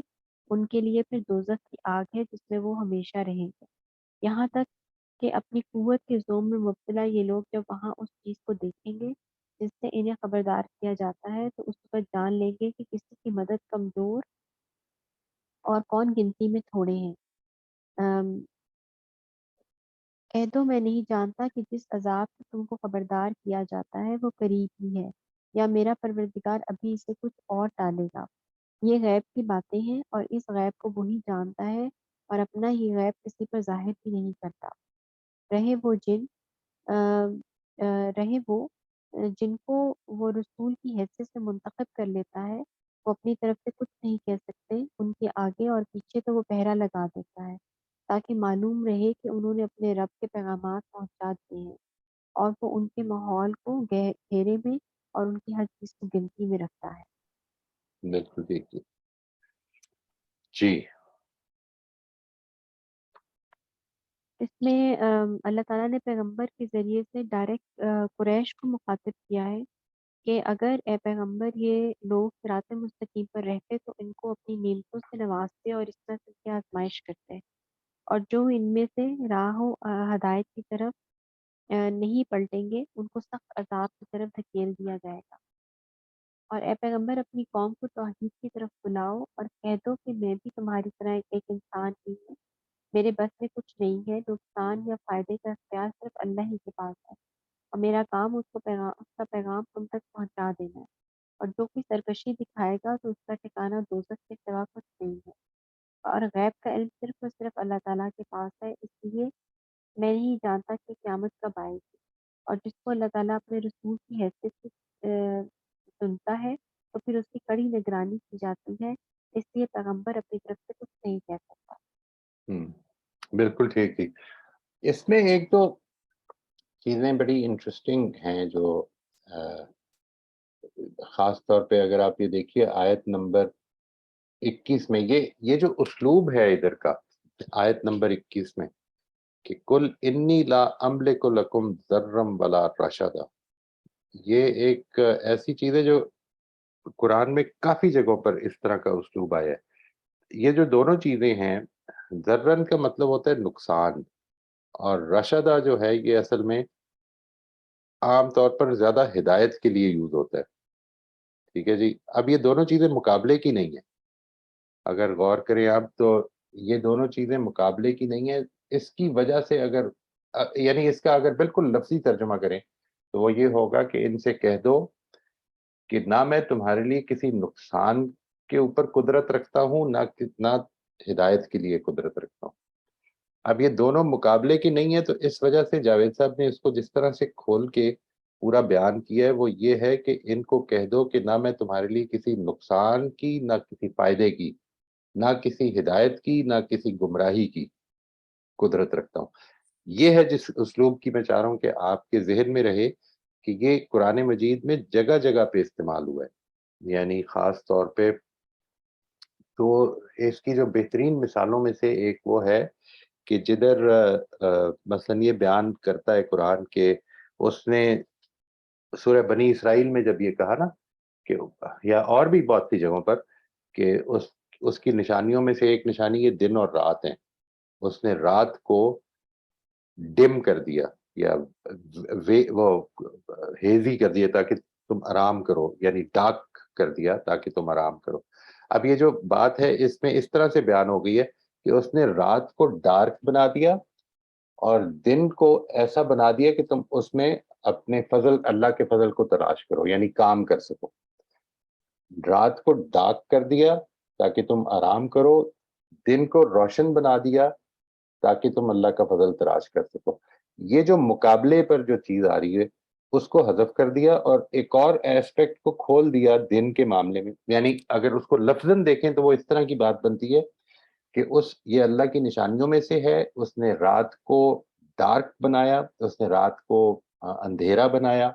ان کے لیے پھر دوزخ کی آگ ہے جس میں وہ ہمیشہ رہیں گے۔ یہاں تک کہ اپنی قوت کے زوم میں مبتلا یہ لوگ جب وہاں اس چیز کو دیکھیں گے جس سے انہیں خبردار کیا جاتا ہے تو اس وقت جان لیں گے کہ کسی کی مدد کمزور اور کون گنتی میں تھوڑے ہیں۔ ام، کہہ دو میں نہیں جانتا کہ جس عذاب سے تم کو خبردار کیا جاتا ہے وہ قریب ہی ہے یا میرا پروردگار ابھی اسے کچھ اور ٹالے گا۔ یہ غیب کی باتیں ہیں اور اس غیب کو وہی جانتا ہے اور اپنا ہی غیب کسی پر ظاہر بھی نہیں کرتا۔ رہے وہ جن آ، رہے وہ جن کو وہ رسول کی حیثیت سے منتخب کر لیتا ہے وہ اپنی طرف سے کچھ نہیں کہہ سکتے، ان کے آگے اور پیچھے تو وہ پہرا لگا دیتا ہے تاکہ معلوم رہے کہ انہوں نے اپنے رب کے پیغامات پہنچا دیے ہیں اور وہ ان کے ماحول کو گھیرے میں اور ان کی ہر چیز کو گنتی میں رکھتا ہے۔ بالکل ٹھیک جی۔ جی اس میں اللہ تعالیٰ نے پیغمبر کے ذریعے سے ڈائریکٹ قریش کو مخاطب کیا ہے کہ اگر اے پیغمبر یہ لوگ صراط مستقیم پر رہتے تو ان کو اپنی نعمتوں سے نوازتے اور اس طرح سے ان کی آزمائش کرتے، اور جو ان میں سے راہ و ہدایت کی طرف نہیں پلٹیں گے ان کو سخت عذاب کی طرف دھکیل دیا جائے گا۔ اور اے پیغمبر اپنی قوم کو توحید کی طرف بلاؤ اور کہہ دو کہ میں بھی تمہاری طرح ایک انسان ہی ہوں، میرے بس میں کچھ نہیں ہے، نقصان یا فائدے کا اختیار صرف اللہ ہی کے پاس ہے اور میرا کام اس کا پیغام تم تک پہنچا دینا ہے، اور جو کوئی سرکشی دکھائے گا تو اس کا ٹھکانہ دوزخ کے سوا کچھ نہیں ہے۔ اور غیب کا علم صرف اور صرف اللہ تعالیٰ کے پاس ہے، اس لیے میں نہیں جانتا کہ قیامت کب آئے گی، اور جس کو اللہ تعالیٰ اپنے رسول کی حیثیت سے سنتا ہے تو پھر اس کی کڑی نگرانی کی جاتی ہے، اس لیے پیغمبر اپنی طرف سے کچھ نہیں کہہ سکتا۔ ہم، بالکل ٹھیک تھی۔ اس میں ایک دو چیزیں بڑی انٹرسٹنگ ہیں جو خاص طور پہ اگر آپ یہ دیکھیے آیت نمبر 21 میں یہ جو اسلوب ہے ادھر کا آیت نمبر 21 میں کہ کل انی لا املک لکم ضرم ولا رشدا، یہ ایک ایسی چیز ہے جو قرآن میں کافی جگہوں پر اس طرح کا اسلوب آیا ہے۔ یہ جو دونوں چیزیں ہیں، ضرن کا مطلب ہوتا ہے نقصان، اور رشدہ جو ہے یہ اصل میں عام طور پر زیادہ ہدایت کے لیے یوز ہوتا ہے۔ ٹھیک ہے جی، اب یہ دونوں چیزیں مقابلے کی نہیں ہیں، اگر غور کریں آپ تو یہ دونوں چیزیں مقابلے کی نہیں ہیں۔ اس کی وجہ سے اگر یعنی اس کا اگر بالکل لفظی ترجمہ کریں تو وہ یہ ہوگا کہ ان سے کہہ دو کہ نہ میں تمہارے لیے کسی نقصان کے اوپر قدرت رکھتا ہوں نہ ہدایت کے لیے قدرت رکھتا ہوں۔ اب یہ دونوں مقابلے کی نہیں ہے، تو اس وجہ سے جاوید صاحب نے اس کو جس طرح سے کھول کے پورا بیان کیا ہے وہ یہ ہے کہ ان کو کہہ دو کہ نہ میں تمہارے لیے کسی نقصان کی نہ کسی فائدے کی نہ کسی ہدایت کی نہ کسی گمراہی کی قدرت رکھتا ہوں۔ یہ ہے جس اسلوب کی میں چاہ رہا ہوں کہ آپ کے ذہن میں رہے کہ یہ قرآن مجید میں جگہ جگہ پہ استعمال ہوا ہے، یعنی خاص طور پہ تو اس کی جو بہترین مثالوں میں سے ایک وہ ہے کہ جدھر مثلا یہ بیان کرتا ہے قرآن کہ اس نے سورہ بنی اسرائیل میں جب یہ کہا نا کہ یا اور بھی بہت سی جگہوں پر کہ اس کی نشانیوں میں سے ایک نشانی یہ دن اور رات ہیں، اس نے رات کو ڈم کر دیا یا وہ ہیزی کر دیا تاکہ تم آرام کرو، یعنی ڈارک کر دیا تاکہ تم آرام کرو۔ اب یہ جو بات ہے اس میں اس طرح سے بیان ہو گئی ہے کہ اس نے رات کو ڈارک بنا دیا اور دن کو ایسا بنا دیا کہ تم اس میں اپنے فضل اللہ کے فضل کو تلاش کرو، یعنی کام کر سکو۔ رات کو ڈارک کر دیا تاکہ تم آرام کرو، دن کو روشن بنا دیا تاکہ تم اللہ کا فضل تلاش کر سکو. یہ جو مقابلے پر جو چیز آ رہی ہے اس کو حذف کر دیا اور ایک اور ایسپیکٹ کو کھول دیا دن کے معاملے میں. یعنی اگر اس کو لفظاً دیکھیں تو وہ اس طرح کی بات بنتی ہے کہ یہ اللہ کی نشانیوں میں سے ہے. اس نے رات کو ڈارک بنایا، اس نے رات کو اندھیرا بنایا،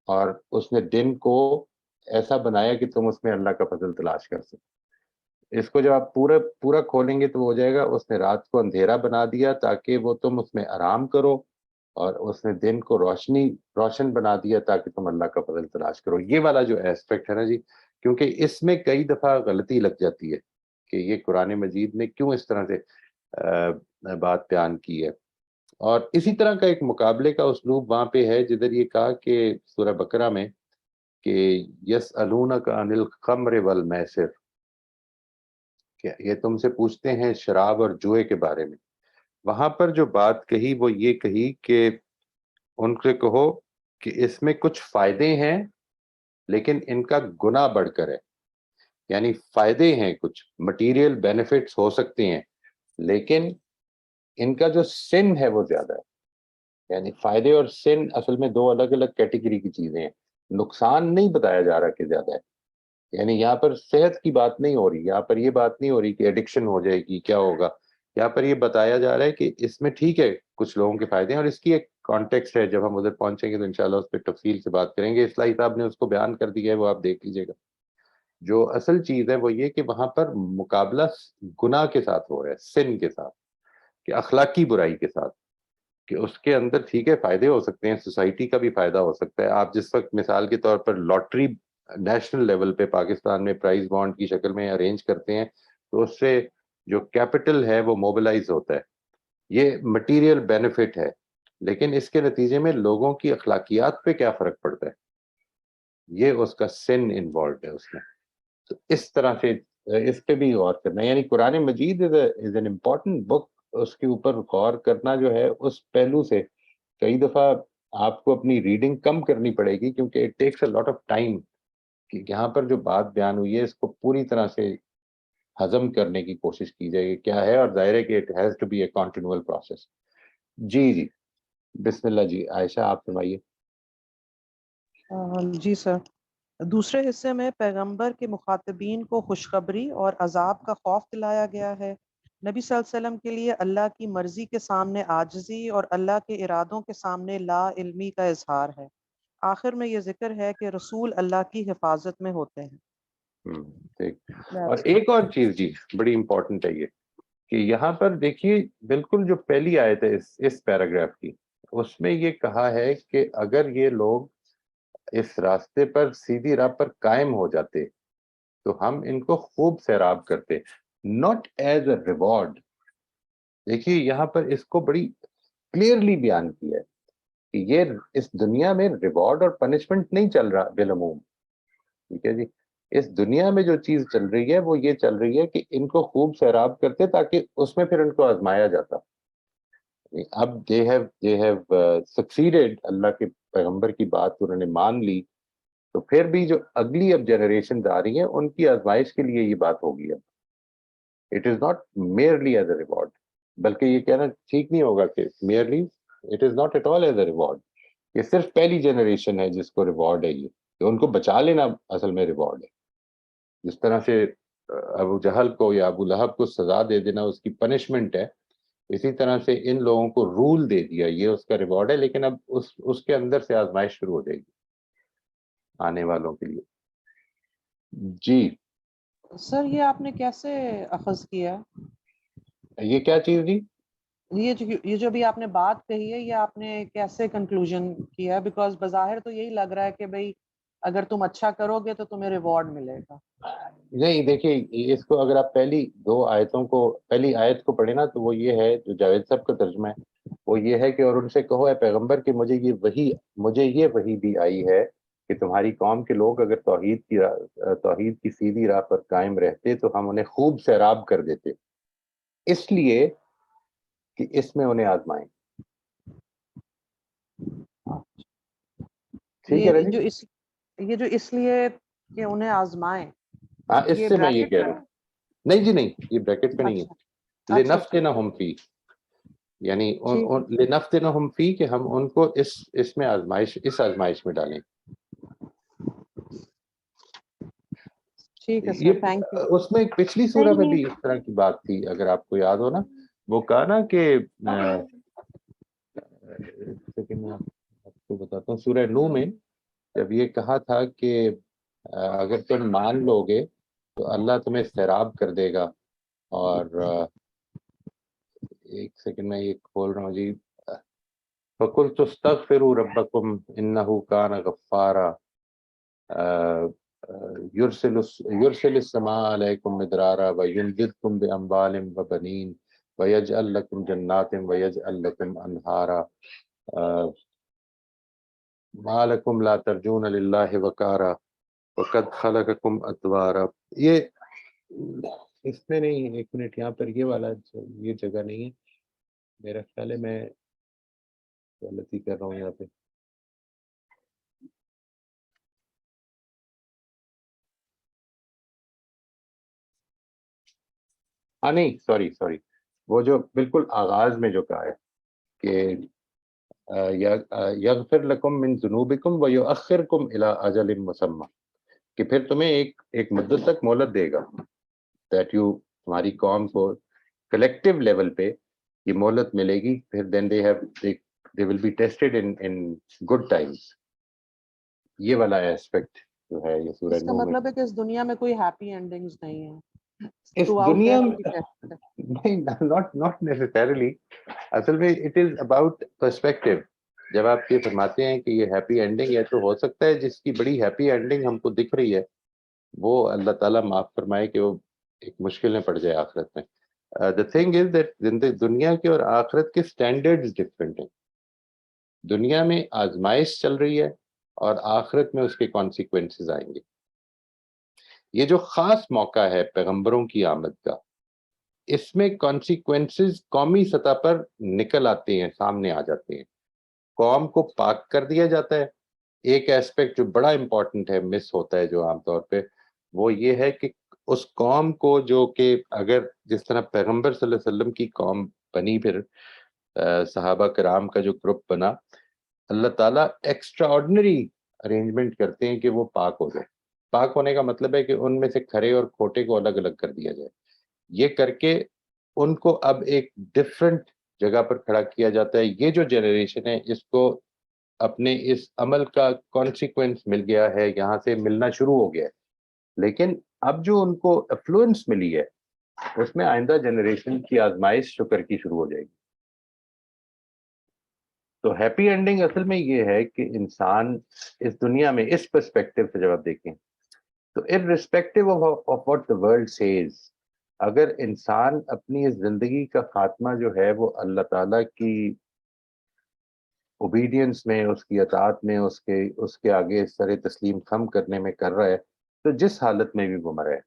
اور اس نے دن کو ایسا بنایا کہ تم اس میں اللہ کا فضل تلاش کر سکو. اس کو جب آپ پورا کھولیں گے تو وہ ہو جائے گا اس نے رات کو اندھیرا بنا دیا تاکہ وہ تم اس میں آرام کرو، اور اس نے دن کو روشن بنا دیا تاکہ تم اللہ کا فضل تلاش کرو. یہ والا جو ایسپیکٹ ہے نا جی، کیونکہ اس میں کئی دفعہ غلطی لگ جاتی ہے کہ یہ قرآن مجید نے کیوں اس طرح سے بات بیان کی ہے. اور اسی طرح کا ایک مقابلے کا اسلوب وہاں پہ ہے جدھر یہ کہا کہ سورہ بقرہ میں کہ یسألونک عن الخمر والمیسر، کہ یہ تم سے پوچھتے ہیں شراب اور جوئے کے بارے میں. وہاں پر جو بات کہی وہ یہ کہی کہ ان سے کہو کہ اس میں کچھ فائدے ہیں لیکن ان کا گناہ بڑھ کر ہے. یعنی فائدے ہیں، کچھ مٹیریل بینیفٹس ہو سکتے ہیں، لیکن ان کا جو سن ہے وہ زیادہ ہے. یعنی فائدے اور سن اصل میں دو الگ الگ کیٹیگری کی چیزیں ہیں. نقصان نہیں بتایا جا رہا کہ زیادہ ہے. یعنی یہاں پر صحت کی بات نہیں ہو رہی، یہاں پر یہ بات نہیں ہو رہی کہ ایڈکشن ہو جائے گی کیا ہوگا. یہاں پر یہ بتایا جا رہا ہے کہ اس میں ٹھیک ہے کچھ لوگوں کے فائدے ہیں، اور اس کی ایک کانٹیکسٹ ہے، جب ہم ادھر پہنچیں گے تو انشاءاللہ اس پہ تفصیل سے بات کریں گے. اصلاحی صاحب نے اس کو بیان کر دیا ہے، وہ آپ دیکھ لیجیے گا. جو اصل چیز ہے وہ یہ کہ وہاں پر مقابلہ گناہ کے ساتھ ہو رہا ہے، سن کے ساتھ، کہ اخلاقی برائی کے ساتھ، کہ اس کے اندر ٹھیک ہے فائدے ہو سکتے ہیں، سوسائٹی کا بھی فائدہ ہو سکتا ہے. آپ جس وقت مثال کے طور پر لاٹری نیشنل لیول پہ پاکستان میں پرائز بانڈ کی شکل میں ارینج کرتے ہیں تو اس سے جو کیپٹل ہے وہ موبلائز ہوتا ہے. یہ مٹیریل بینیفٹ ہے، لیکن اس کے نتیجے میں لوگوں کی اخلاقیات پہ کیا فرق پڑتا ہے، یہ اس کا سن انوالوڈ ہے اس میں. تو اس طرح سے اس پہ بھی غور کرنا ہے. یعنی قرآن مجید از این امپورٹنٹ بک. اس کے اوپر غور کرنا جو ہے اس پہلو سے کئی دفعہ آپ کو اپنی ریڈنگ کم کرنی پڑے گی، کیونکہ it takes a lot of time کہ یہاں پر جو بات بیان ہوئی ہے اس کو پوری طرح سے ہضم کرنے کی کوشش کی جائے گی کیا ہے، اور ظاہر ہے کہ it has to be a continual process. جی بسم اللہ جی. عائشہ آپ فرمائیے. جی سر، دوسرے حصے میں پیغمبر کے مخاطبین کو خوشخبری اور عذاب کا خوف دلایا گیا ہے. نبی صلی اللہ علیہ وسلم کے لیے اللہ کی مرضی کے سامنے عاجزی اور اللہ کے ارادوں کے سامنے لا علمی کا اظہار ہے. آخر میں یہ ذکر ہے کہ رسول اللہ کی حفاظت میں ہوتے ہیں. ٹھیک. اور ایک اور چیز جی بڑی امپورٹنٹ ہے یہ کہ یہاں پر دیکھیے بالکل جو پہلی آیت ہے اس پیراگراف کی، اس میں یہ کہا ہے کہ اگر یہ لوگ اس راستے پر سیدھی راہ پر قائم ہو جاتے تو ہم ان کو خوب سیراب کرتے، ناٹ ایز اے ریوارڈ. دیکھیے یہاں پر اس کو بڑی کلیئرلی بیان کیا ہے کہ یہ اس دنیا میں ریوارڈ اور پنشمنٹ نہیں چل رہا بالعموم. ٹھیک ہے جی. اس دنیا میں جو چیز چل رہی ہے وہ یہ چل رہی ہے کہ ان کو خوب سیراب کرتے تاکہ اس میں پھر ان کو آزمایا جاتا. اب دے ہیو سکسیڈڈ، اللہ کے پیغمبر کی بات انہوں نے مان لی، تو پھر بھی جو اگلی اب جنریشن آ رہی ہیں ان کی آزمائش کے لیے یہ بات ہوگی. اب it is not merely as a reward, بلکہ یہ کہنا ٹھیک نہیں ہوگا کہ merely, it is not at all as a reward. یہ صرف پہلی جنریشن ہے جس کو ریوارڈ ہے، یہ کہ ان کو بچا لینا اصل میں ریوارڈ ہے. جس طرح سے ابو جہل کو یا ابو لہب کو سزا دے دینا اس کی پنشمنٹ ہے، اسی طرح سے ان لوگوں کو رول دے دیا یہ اس کا ریوارڈ ہے. لیکن اب اس کے اندر سے آزمائش شروع ہو جائے گی آنے والوں کے لیے. جی سر یہ آپ نے کیسے اخذ کیا؟ یہ کیا چیز جی؟ یہ جو بھی آپ نے بات کہی ہے یہ آپ نے کیسے کنکلوژن کیا؟ بیکاز بظاہر تو یہی لگ رہا ہے کہ بھئی اگر تم اچھا کرو گے تو تمہیں ریوارڈ ملے گا. نہیں دیکھیے اس کو اگر آپ پہلی دو آیتوں کو، پہلی آیت کو پڑھیں نا تو وہ یہ ہے جو جاوید صاحب کا ترجمہ ہے وہ یہ ہے کہ اور ان سے کہو اے پیغمبر کہ مجھے یہ وحی بھی آئی ہے کہ تمہاری قوم کے لوگ اگر توحید کی سیدھی راہ پر قائم رہتے تو ہم انہیں خوب سیراب کر دیتے، اس لیے کہ اس میں انہیں آزمائیں. ٹھیک ہے یہ رجی. جو اس لیے کہ انہیں آزمائیں. ہاں اس یہ سے میں یہ bracket کہہ میں رہا ہوں. نہیں جی نہیں، یہ بریکٹ میں نہیں اچھا ہے. اچھا لنفتنہم فی، یعنی ٹھیک لنفتنہم فی کہ ہم ان کو اس میں آزمائش میں ڈالیں. ٹھیک ہے یہ سر، تھینک یو. اس میں پچھلی سر سورہ میں یہ بھی اس طرح کی بات تھی، اگر آپ کو یاد ہو نا. وہ کہا نا کہ لیکن میں آپ کو بتاتا ہوں، سورہ نو میں جب یہ کہا تھا کہ اگر تم مان لو گے تو اللہ تمہیں استعراب کر دے گا. اور ایک سیکنڈ میں یہ کھول رہا ہوں جی. فَقُلْتُ اسْتَغْفِرُوا رَبَّكُمْ إِنَّهُ كَانَ غَفَّارًا يُرْسِلِ السَّمَاءَ عَلَيْكُمْ مِدْرَارًا وَيُمْدِدْكُمْ بِأَمْوَالٍ وَبَنِينَ وَيَجْعَلْ لَكُمْ جَنَّاتٍ وَيَجْعَلْ لَكُمْ أَنْهَارًا مَا لَكُمْ لَا تَرْجُونَ لِلَّهِ وَقَارًا وَقَدْ خَلَقَكُمْ أَطْوَارًا. یہ اس میں نہیں، ایک منٹ، یہاں پر یہ والا یہ جگہ نہیں ہے، میرا خیال ہے میں غلطی کر رہا ہوں یہاں پہ. ہاں نہیں، سوری، وہ جو بالکل آغاز میں جو کہا ہے کہ یغفر لکم من ذنوبکم ویؤخرکم الی اجل مسمى، کہ پھر تمہیں ایک مدت تک مہلت دے گا. دیٹ یو، تمہاری قوم کو کلیکٹیو لیول پہ یہ مہلت ملے گی. پھر دین they will be tested in good times. یہ والا ایسپیکٹ جو ہے یہ سورہ اس کا نو میں. مطلب ہے کہ اس دنیا میں کوئی ہیپی اینڈنگز نہیں ہے. اس Throughout دنیا there will be میں test. نہیں، not necessarily. اصل میں it is about perspective. جب آپ یہ فرماتے ہیں کہ یہ ہیپی اینڈنگ ہے تو ہو سکتا ہے جس کی بڑی ہیپی اینڈنگ ہم کو دکھ رہی ہے وہ اللہ تعالیٰ معاف فرمائے کہ وہ ایک مشکل میں پڑ جائے آخرت میں. دا تھنگ از دیٹ دنیا کے اور آخرت کے اسٹینڈرڈز ڈفرینٹ ہیں. دنیا میں آزمائش چل رہی ہے اور آخرت میں اس کے کانسیکوینسز آئیں گے. یہ جو خاص موقع ہے پیغمبروں کی آمد کا، اس میں کانسیکوینسز قومی سطح پر نکل آتے ہیں، سامنے آ جاتے ہیں. قوم کو پاک کر دیا جاتا ہے. ایک ایسپیکٹ جو بڑا امپورٹنٹ ہے، مس ہوتا ہے جو عام طور پہ، وہ یہ ہے کہ اس قوم کو جو کہ اگر جس طرح پیغمبر صلی اللہ علیہ وسلم کی قوم بنی، پھر صحابہ کرام کا جو گروپ بنا، اللہ تعالیٰ ایکسٹرا آرڈنری ارینجمنٹ کرتے ہیں کہ وہ پاک ہو جائے. پاک ہونے کا مطلب ہے کہ ان میں سے کھرے اور کھوٹے کو الگ الگ کر دیا جائے. یہ کر کے ان کو اب ایک ڈفرنٹ جگہ پر کھڑا کیا جاتا ہے. یہ جو جنریشن ہے اس کو اپنے اس عمل کا کانسیکوینس مل گیا ہے، یہاں سے ملنا شروع ہو گیا ہے. لیکن اب جو ان کو افلوئنس ملی ہے اس میں آئندہ جنریشن کی آزمائش شکر کی شروع ہو جائے گی. تو ہیپی اینڈنگ اصل میں یہ ہے کہ انسان اس دنیا میں اس پرسپیکٹو سے جب آپ دیکھیں تو irrespective of what the world says، اگر انسان اپنی اس زندگی کا خاتمہ جو ہے وہ اللہ تعالیٰ کی اوبیڈینس میں، اس کی اطاعت میں، اس کے آگے سر تسلیم خم کرنے میں کر رہا ہے، تو جس حالت میں بھی وہ مرے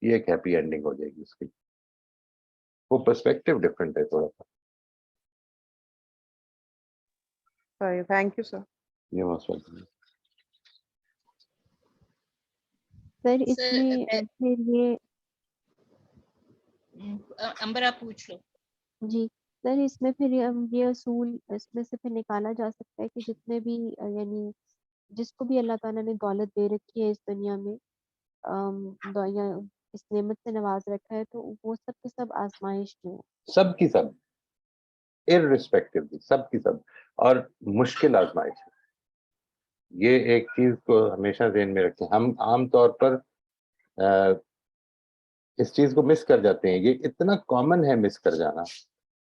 یہ ایک ہیپی اینڈنگ ہو جائے گی اس کی. وہ پرسپیکٹو ڈفرینٹ ہے تھوڑا سا. صحیح، تھینک یو سر. یہ مسئلہ سر اس سر میں پھر یہ امبر آپ پوچھ لو. جی سر، اس میں پھر یہ اصول اس میں سے پھر نکالا جا سکتا ہے کہ جتنے بھی یعنی جس کو بھی اللہ تعالیٰ نے دولت دے رکھی ہے اس دنیا میں، یا اس نعمت سے نواز رکھا ہے، تو وہ سب کے سب آزمائش میں ہے. سب کی سب irrespectively، سب کی سب، اور مشکل آزمائش ہے. یہ ایک چیز کو ہمیشہ ذہن میں رکھیں. ہم عام طور پر اس چیز کو مس کر جاتے ہیں. یہ اتنا کامن ہے مس کر جانا.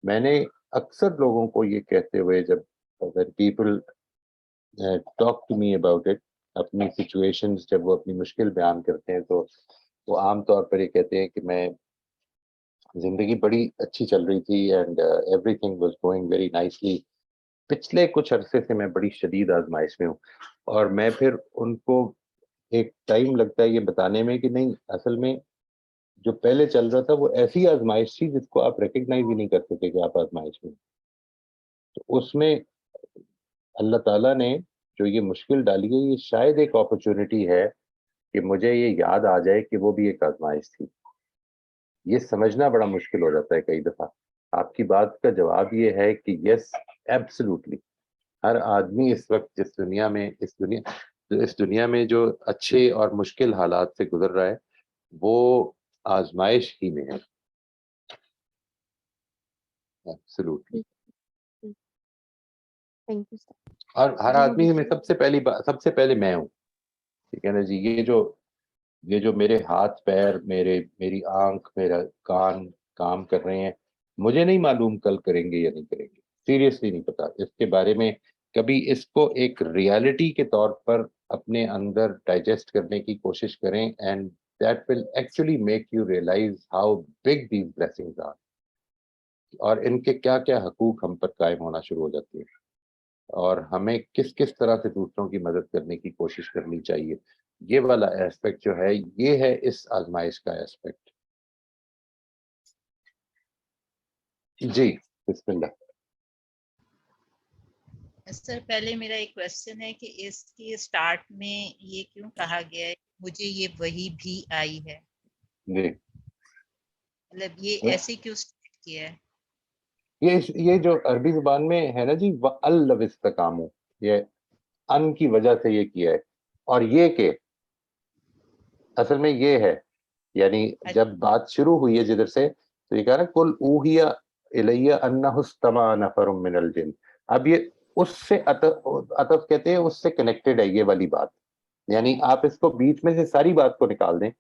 میں نے اکثر لوگوں کو یہ کہتے ہوئے، جب people talk to me about it, اپنی سچویشنز جب وہ اپنی مشکل بیان کرتے ہیں تو وہ عام طور پر یہ کہتے ہیں کہ میں زندگی بڑی اچھی چل رہی تھی and every thing was going very nicely. پچھلے کچھ عرصے سے میں بڑی شدید آزمائش میں ہوں. اور میں پھر ان کو ایک ٹائم لگتا ہے یہ بتانے میں کہ نہیں، اصل میں جو پہلے چل رہا تھا وہ ایسی آزمائش تھی جس کو آپ ریکگنائز ہی نہیں کرتے تھے کہ آپ آزمائش میں. تو اس میں اللہ تعالیٰ نے جو یہ مشکل ڈالی ہے، یہ شاید ایک اپرچونٹی ہے کہ مجھے یہ یاد آ جائے کہ وہ بھی ایک آزمائش تھی. یہ سمجھنا بڑا مشکل ہو جاتا ہے کئی دفعہ. آپ کی بات کا جواب یہ ہے کہ یس ایبسلوٹلی ہر آدمی اس وقت اس دنیا میں جو اچھے اور مشکل حالات سے گزر رہا ہے وہ آزمائش ہی میں ہے. ایبسلوٹلی. تھینک یو سر. اور ہر جی آدمی میں سب سے پہلے میں ہوں. ٹھیک ہے نا جی. یہ جو میرے ہاتھ پیر میری آنکھ میرا کان کام کر رہے ہیں, مجھے نہیں معلوم کل کریں گے یا نہیں کریں گے. سیریسلی نہیں پتا. اس کے بارے میں کبھی اس کو ایک ریالٹی کے طور پر اپنے اندر ڈائجسٹ کرنے کی کوشش کریں, and that will actually make you realise how big these blessings are, اور ان کے کیا کیا حقوق ہم پر قائم ہونا شروع ہو جاتے ہیں, اور ہمیں کس کس طرح سے دوسروں کی مدد کرنے کی کوشش کرنی چاہیے. یہ والا ایسپیکٹ جو ہے یہ ہے اس آزمائش کا ایسپیکٹ. جی بسم اللہ. سر پہلے میرا ایک کوشچن ہے کہ اس کی سٹارٹ میں یہ کیوں کہا گیا ہے مجھے یہ وہی بھی آئی ہے, جی مطلب یہ ایسے کیوں سٹارٹ کیا ہے؟ یہ جو عربی زبان میں ہے نا جی, وَأَلَّوِ اسْتَقَامُوا, یہ ان کی وجہ سے یہ کیا ہے. اور یہ کہ اصل میں یہ ہے, یعنی جب بات شروع ہوئی ہے جدھر سے, تو یہ کہا نا قُلْ أُوحِیَ إِلَیَّ أَنَّهُ اسْتَمَعَ نَفَرٌ مِّنَ الْجِنِّ. اب یہ اس سے عطف کہتے ہیں, اس سے کنیکٹڈ ہے یہ والی بات. یعنی آپ اس کو بیچ میں سے ساری بات کو نکال دیں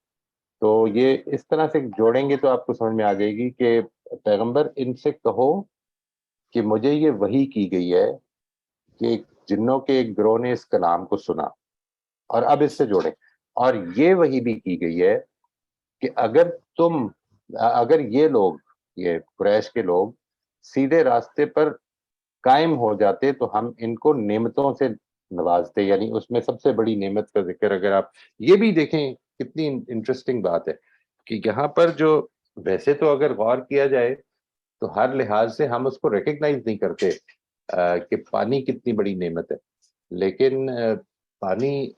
تو یہ اس طرح سے جوڑیں گے تو آپ کو سمجھ میں آ جائے گی کہ پیغمبر ان سے کہو کہ مجھے یہ وحی کی گئی ہے کہ جنوں کے ایک گروہ نے اس کلام کو سنا, اور اب اس سے جوڑیں, اور یہ وحی بھی کی گئی ہے کہ اگر یہ لوگ, یہ قریش کے لوگ سیدھے راستے پر قائم ہو جاتے تو ہم ان کو نعمتوں سے نوازتے. یعنی اس میں سب سے بڑی نعمت کا ذکر اگر آپ یہ بھی دیکھیں, کتنی انٹرسٹنگ بات ہے کہ یہاں پر جو ویسے تو اگر غور کیا جائے تو ہر لحاظ سے ہم اس کو ریکگنائز نہیں کرتے کہ پانی کتنی بڑی نعمت ہے, لیکن پانی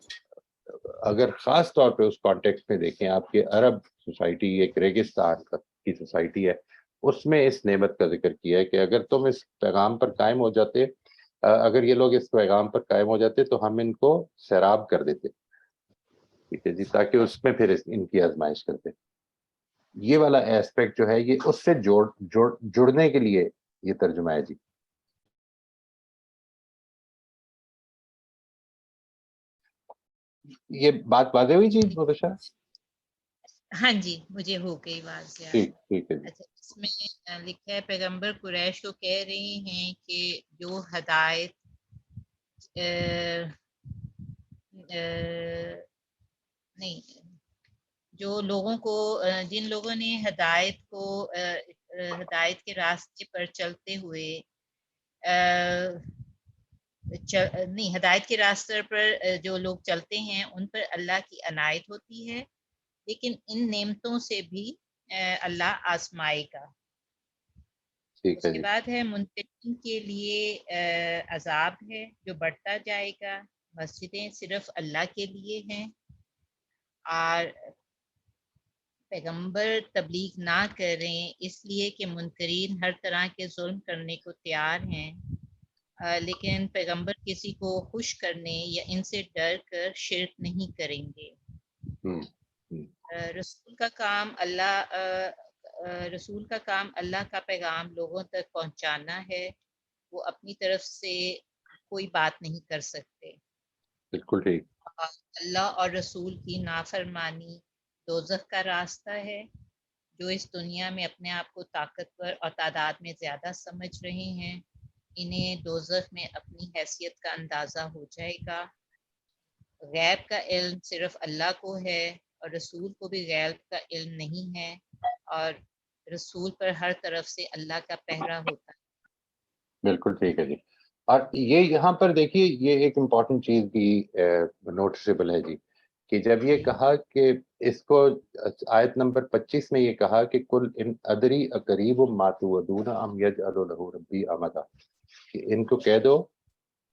اگر خاص طور پہ اس کانٹیکسٹ میں دیکھیں, آپ کے عرب سوسائٹی ایک ریگستان کی سوسائٹی ہے, اس میں اس نعمت کا ذکر کیا ہے کہ اگر تم اس پیغام پر قائم ہو جاتے, اگر یہ لوگ اس پیغام پر قائم ہو جاتے تو ہم ان کو سیراب کر دیتے. ٹھیک ہے جی, تاکہ اس میں پھر ان کی آزمائش کرتے. یہ والا ایسپیکٹ جو ہے یہ اس سے جڑنے کے لیے یہ ترجمہ ہے جی. یہ بات واضح ہوئی جی مبشرہ؟ ہاں جی مجھے ہو گئی بات. ٹھیک ہے جی. اچھا, اس میں لکھا ہے پیغمبر قریش کو کہہ رہے ہیں کہ جو ہدایت نہیں, جو لوگوں کو جن لوگوں نے ہدایت کے راستے پر چلتے ہوئے نہیں, ہدایت کے راستے پر جو لوگ چلتے ہیں ان پر اللہ کی عنایت ہوتی ہے, لیکن ان نعمتوں سے بھی اللہ آزمائے گا. اس کے بعد ہے منکرین کے لیے عذاب ہے جو بڑھتا جائے گا. مسجدیں صرف اللہ کے لیے ہیں, اور پیغمبر تبلیغ نہ کریں اس لیے کہ منکرین ہر طرح کے ظلم کرنے کو تیار ہیں, لیکن پیغمبر کسی کو خوش کرنے یا ان سے ڈر کر شرک نہیں کریں گے. رسول کا کام اللہ کا پیغام لوگوں تک پہنچانا ہے, وہ اپنی طرف سے کوئی بات نہیں کر سکتے. بالکل ٹھیک. اللہ اور رسول کی نافرمانی دوزخ کا راستہ ہے. جو اس دنیا میں اپنے آپ کو طاقتور اور تعداد میں زیادہ سمجھ رہے ہیں, انہیں دوزخ میں اپنی حیثیت کا اندازہ ہو جائے گا. غیب کا علم صرف اللہ کو ہے, اور رسول کو بھی غیب کا علم نہیں ہے, اور رسول پر ہر طرف سے اللہ کا پہرا ہوتا ہے. بالکل ٹھیک ہے جی. اور یہ یہاں پر دیکھیے یہ ایک امپورٹنٹ چیز بھی نوٹسیبل ہے جی, کہ جب یہ کہا کہ اس کو آیت نمبر 25 میں یہ کہا کہ کل ان ادری اقریب ما توعدون ام یجعل له ربی امدا, کہ ان کو کہہ دو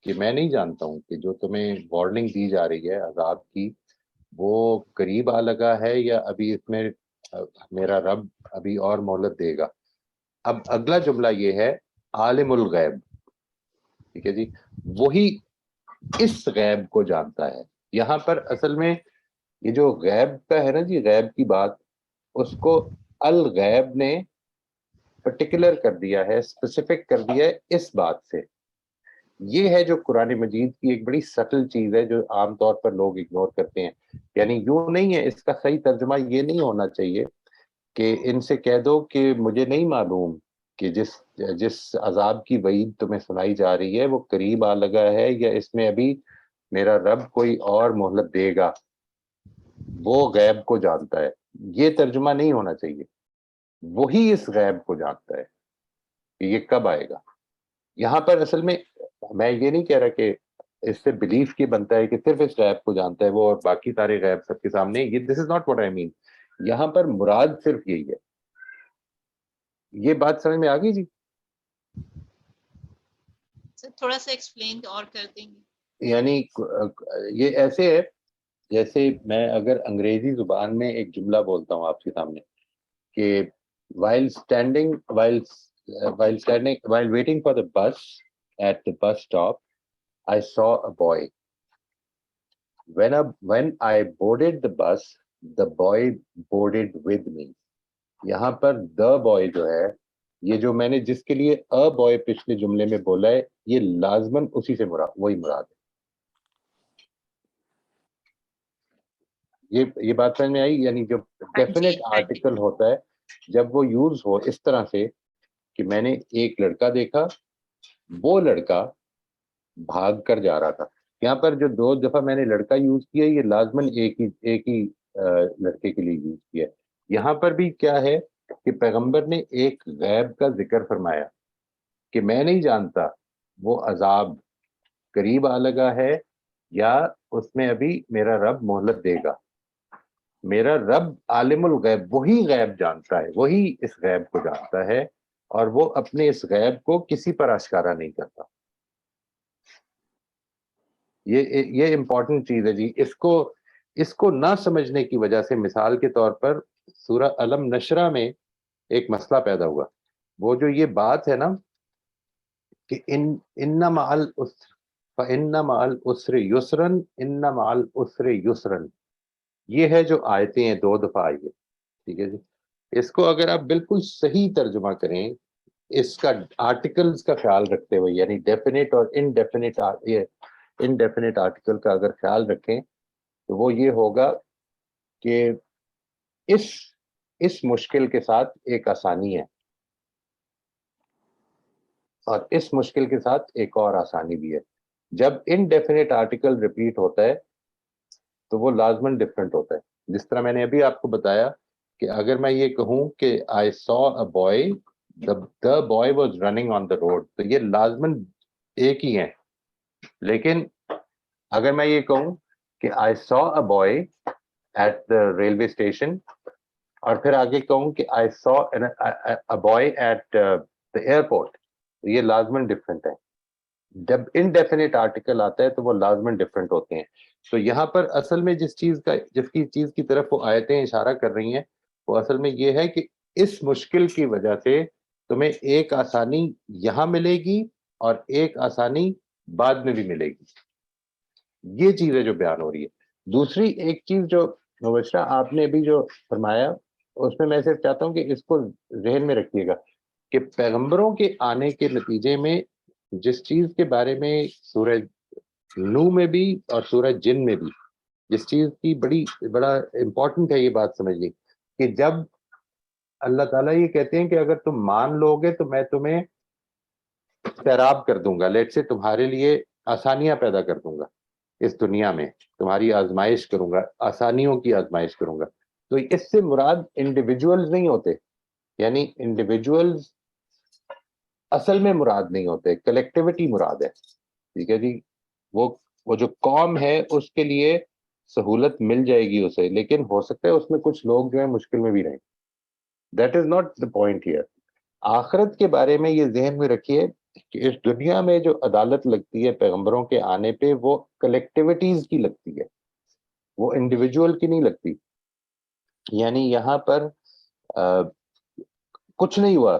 کہ میں نہیں جانتا ہوں کہ جو تمہیں وارننگ دی جا رہی ہے عذاب کی, وہ قریب آ لگا ہے یا ابھی اس میں میرا رب ابھی اور مہلت دے گا. اب اگلا جملہ یہ ہے عالم الغیب, ٹھیک ہے جی, وہی اس غیب کو جانتا ہے. یہاں پر اصل میں یہ جو غیب کا ہے نا جی, غیب کی بات, اس کو الغیب نے پرٹیکولر کر دیا ہے, اسپیسیفک کر دیا ہے اس بات سے. یہ ہے جو قرآن مجید کی ایک بڑی سٹل چیز ہے جو عام طور پر لوگ اگنور کرتے ہیں. یعنی یوں نہیں ہے, اس کا صحیح ترجمہ یہ نہیں ہونا چاہیے کہ ان سے کہہ دو کہ مجھے نہیں معلوم کہ جس عذاب کی وعید تمہیں سنائی جا رہی ہے وہ قریب آ لگا ہے یا اس میں ابھی میرا رب کوئی اور مہلت دے گا, وہ غیب کو جانتا ہے. یہ ترجمہ نہیں ہونا چاہیے. وہی اس غیب کو جانتا ہے کہ یہ کب آئے گا. یہاں پر اصل میں یہ نہیں کہہ رہا کہ اس سے بلیف کی بنتا ہے کہ صرف اس غیب کو جانتا ہے وہ اور باقی سارے غیب سب کے سامنے. یہ دس از ناٹ واٹ آئی مین. یہاں پر مراد صرف یہی ہے. یہ بات سمجھ میں آ گئی جی؟ تھوڑا سا ایکسپلین اور کر دیں گے. یعنی یہ ایسے ہے جیسے میں اگر انگریزی زبان میں ایک جملہ بولتا ہوں آپ کے سامنے کہ while waiting for the bus at the bus stop, I saw a boy. When I boarded the bus, the boy boarded with me. یہاں پر the boy جو ہے, یہ جو میں نے جس کے لیے a boy پچھلے جملے میں بولا ہے, یہ لازماً اسی سے وہی مراد ہے. یہ بات سمجھ میں آئی؟ یعنی جو ڈیفینٹ آرٹیکل ہوتا ہے جب وہ یوز ہو اس طرح سے کہ میں نے ایک لڑکا دیکھا, وہ لڑکا بھاگ کر جا رہا تھا. یہاں پر جو 2 دفعہ میں نے لڑکا یوز کیا یہ لازماً ایک ہی لڑکے کے لیے یوز کیا. یہاں پر بھی کیا ہے کہ پیغمبر نے ایک غیب کا ذکر فرمایا کہ میں نہیں جانتا وہ عذاب قریب آ لگا ہے یا اس میں ابھی میرا رب مہلت دے گا. میرا رب عالم الغیب, وہی غیب جانتا ہے, وہی اس غیب کو جانتا ہے اور وہ اپنے اس غیب کو کسی پر آشکارا نہیں کرتا. یہ امپورٹنٹ چیز ہے جی. اس کو نہ سمجھنے کی وجہ سے مثال کے طور پر سورہ علم نشرہ میں ایک مسئلہ پیدا ہوا. وہ جو یہ بات ہے نا کہ ان مع العسر فإن مع العسر یسرا ان مع العسر یسرا, یہ ہے جو آیتیں ہیں 2 دفعہ آئی ہے, ٹھیک ہے جی. اس کو اگر آپ بالکل صحیح ترجمہ کریں اس کا آرٹیکلز کا خیال رکھتے ہوئے, یعنی ڈیفینٹ اور انڈیفینٹ آرٹیکل کا اگر خیال رکھیں تو وہ یہ ہوگا کہ اس مشکل کے ساتھ ایک آسانی ہے اور اس مشکل کے ساتھ ایک اور آسانی بھی ہے. جب انڈیفینٹ آرٹیکل ریپیٹ ہوتا ہے تو وہ لازماً ڈفرینٹ ہوتا ہے. جس طرح میں نے ابھی آپ کو بتایا کہ اگر میں یہ کہوں کہ I saw a boy, the boy was running on the road, تو یہ لازماً ایک ہی ہیں. لیکن اگر میں یہ کہوں کہ I saw a boy at the railway station اور پھر آگے کہوں کہ I saw a boy at the airport, تو یہ لازماً ڈفرینٹ ہے. جب انڈیفینٹ آرٹیکل آتا ہے تو وہ لازماً ڈفرینٹ ہوتے ہیں. تو یہاں پر اصل میں جس چیز کی طرف وہ آیتیں اشارہ کر رہی ہیں وہ اصل میں یہ ہے کہ اس مشکل کی وجہ سے تمہیں ایک آسانی یہاں ملے گی اور ایک آسانی بعد میں بھی ملے گی. یہ چیز ہے جو بیان ہو رہی ہے. دوسری ایک چیز جو مبشرہ آپ نے ابھی جو فرمایا اس میں صرف چاہتا ہوں کہ اس کو ذہن میں رکھیے گا کہ پیغمبروں کے آنے کے نتیجے میں جس چیز کے بارے میں سورہ نو میں بھی اور سورہ جن میں بھی جس چیز کی بڑا امپورٹنٹ ہے یہ بات سمجھنی کہ جب اللہ تعالیٰ یہ کہتے ہیں کہ اگر تم مان لو گے تو میں تمہیں سیراب کر دوں گا, لیٹ سے تمہارے لیے آسانیاں پیدا کر دوں گا اس دنیا میں, تمہاری آزمائش کروں گا, آسانیوں کی آزمائش کروں گا. تو اس سے مراد انڈیویجولز نہیں ہوتے, یعنی انڈیویجولز اصل میں مراد نہیں ہوتے, کلیکٹیوٹی مراد ہے. ٹھیک ہے جی, وہ جو قوم ہے اس کے لیے سہولت مل جائے گی اسے, لیکن ہو سکتا ہے اس میں کچھ لوگ جو ہیں مشکل میں بھی رہیں. That is not the point here. آخرت کے بارے میں یہ ذہن میں رکھیے کہ اس دنیا میں جو عدالت لگتی ہے پیغمبروں کے آنے پہ وہ کلیکٹیوٹیز کی لگتی ہے. وہ انڈیویجول کی نہیں لگتی. یعنی یہاں پر کچھ نہیں ہوا,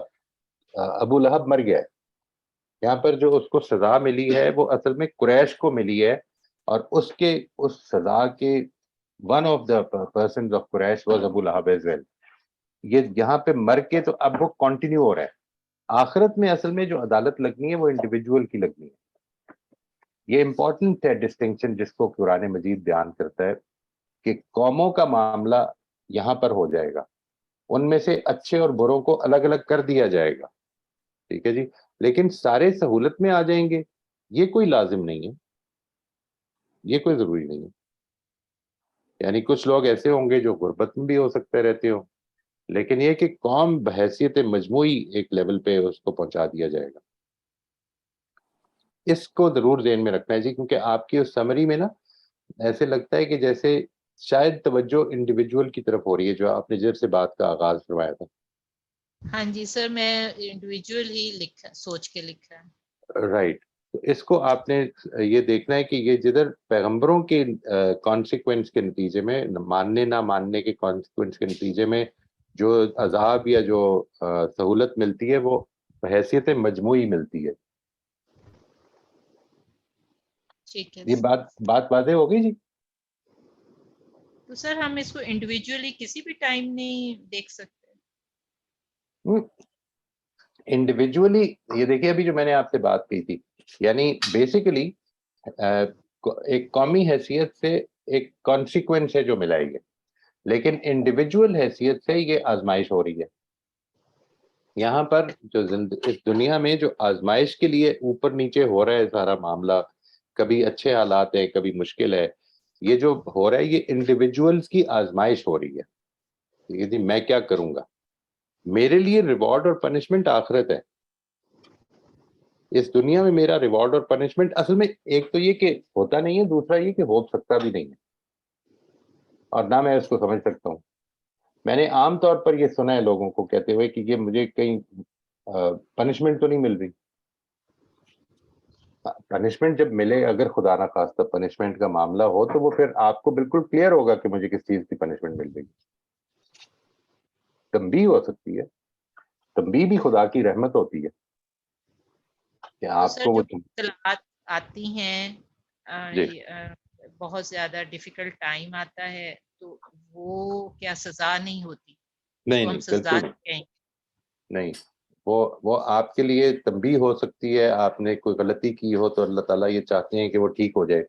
ابو لہب مر گیا ہے. یہاں پر جو اس کو سزا ملی ہے وہ اصل میں قریش کو ملی ہے, اور اس سزا کے one of the persons of Quraysh was Abu Lahab as well. یہ یہاں پہ مر کے تو اب وہ کنٹینیو ہو رہا ہے. آخرت میں اصل میں جو عدالت لگنی ہے وہ انڈیویجول کی لگنی ہے. یہ امپورٹنٹ ہے ڈسٹنکشن جس کو قرآن مجید بیان کرتا ہے کہ قوموں کا معاملہ یہاں پر ہو جائے گا, ان میں سے اچھے اور بروں کو الگ الگ کر دیا جائے گا, ٹھیک ہے جی, لیکن سارے سہولت میں آ جائیں گے یہ کوئی لازم نہیں ہے, یہ کوئی ضروری نہیں ہے. یعنی کچھ لوگ ایسے ہوں گے جو غربت میں بھی ہو سکتے رہتے ہوں, لیکن یہ کہ قوم بحیثیت مجموعی ایک لیول پہ اس کو پہنچا دیا جائے گا. اس کو ضرور ذہن میں رکھنا ہے جی, کیونکہ آپ کی اس سمری میں نا ایسے لگتا ہے کہ جیسے شاید توجہ انڈیویجول کی طرف ہو رہی ہے, جو آپ نے جب سے بات کا آغاز فرمایا تھا. ہاں جی سر, میں انڈیویجول ہی سوچ کے لکھا ہے. رائٹ, تو اس کو آپ نے یہ دیکھنا ہے کہ یہ جدھر پیغمبروں کے کانسیکوینس کے نتیجے میں, ماننے نہ ماننے کے کانسیکوینس کے نتیجے میں جو عذاب یا جو سہولت ملتی ہے وہ بحیثیت مجموعی ملتی ہے. ٹھیک ہے یہ بات واضح ہو گئی جی. تو سر ہم اس کو انڈیویجولی کسی بھی ٹائم نہیں دیکھ سکتے؟ انڈیویجولی یہ دیکھیے ابھی جو میں نے آپ سے بات کی تھی, یعنی بیسیکلی ایک قومی حیثیت سے ایک کانسیکوینس ہے جو ملا ہے, لیکن انڈیویجول حیثیت سے یہ آزمائش ہو رہی ہے. یہاں پر جو اس دنیا میں جو آزمائش کے لیے اوپر نیچے ہو رہا ہے سارا معاملہ, کبھی اچھے حالات ہے کبھی مشکل ہے, یہ جو ہو رہا ہے یہ انڈیویجولز کی آزمائش ہو رہی ہے. ٹھیک ہے جی, میں کیا کروں گا, میرے لیے ریوارڈ اور پنشمنٹ آخرت ہے. اس دنیا میں میرا ریوارڈ اور پنشمنٹ اصل میں ایک تو یہ کہ ہوتا نہیں ہے, دوسرا یہ کہ ہو سکتا بھی نہیں ہے, اور نہ میں اس کو سمجھ سکتا ہوں. میں نے عام طور پر یہ سنا ہے لوگوں کو کہتے ہوئے کہ یہ مجھے کہیں پنشمنٹ تو نہیں مل رہی. پنشمنٹ جب ملے, اگر خدا نہ خواستہ پنشمنٹ کا معاملہ ہو, تو وہ پھر آپ کو بالکل کلیئر ہوگا کہ مجھے کس چیز کی پنشمنٹ مل رہی. تنبیہ ہو سکتی ہے, تنبیہ بھی خدا کی رحمت ہوتی ہے کہ تو آپ سر کو جو وہ اطلاعات آتی ہیں جی بہت زیادہ ڈیفیکلٹ ٹائم آتا ہے, تو وہ کیا سزا نہیں ہوتی؟ اس نہیں کو ہم نہیں سزا بالکل نہیں کہیں. نہیں, وہ آپ کے لیے تنبیہ ہو سکتی ہے. آپ نے کوئی غلطی کی ہو تو اللہ تعالیٰ یہ چاہتے ہیں کہ وہ ٹھیک ہو جائے.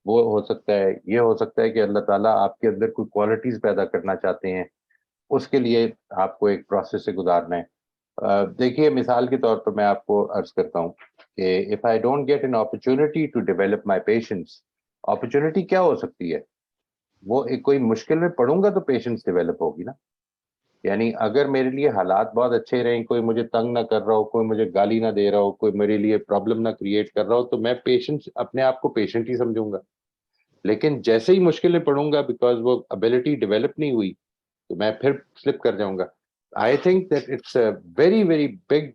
وہ ہو سکتا ہے, یہ ہو سکتا ہے کہ اللہ تعالیٰ آپ کے اندر کوئی کوالٹیز پیدا کرنا چاہتے ہیں, اس کے لیے آپ کو ایک پروسیس سے گزارنا ہے. دیکھیے مثال کے طور پر میں آپ کو عرض کرتا ہوں کہ if I don't get an opportunity to develop my patience, opportunity کیا ہو سکتی ہے, وہ ایک کوئی مشکل میں پڑوں گا تو پیشنس ڈیولپ ہوگی نا. یعنی اگر میرے لیے حالات بہت اچھے رہیں, کوئی مجھے تنگ نہ کر رہا ہو, کوئی مجھے گالی نہ دے رہا ہو, کوئی میرے لیے پرابلم نہ کریٹ کر رہا ہو, تو میں پیشنس اپنے آپ کو پیشنٹ ہی سمجھوں گا. لیکن جیسے ہی مشکل میں پڑوں گا, بیکاز وہ ابیلٹی ڈیولپ نہیں ہوئی, تو میں پھر سلپ کر جاؤں گا. I think that it's a very very big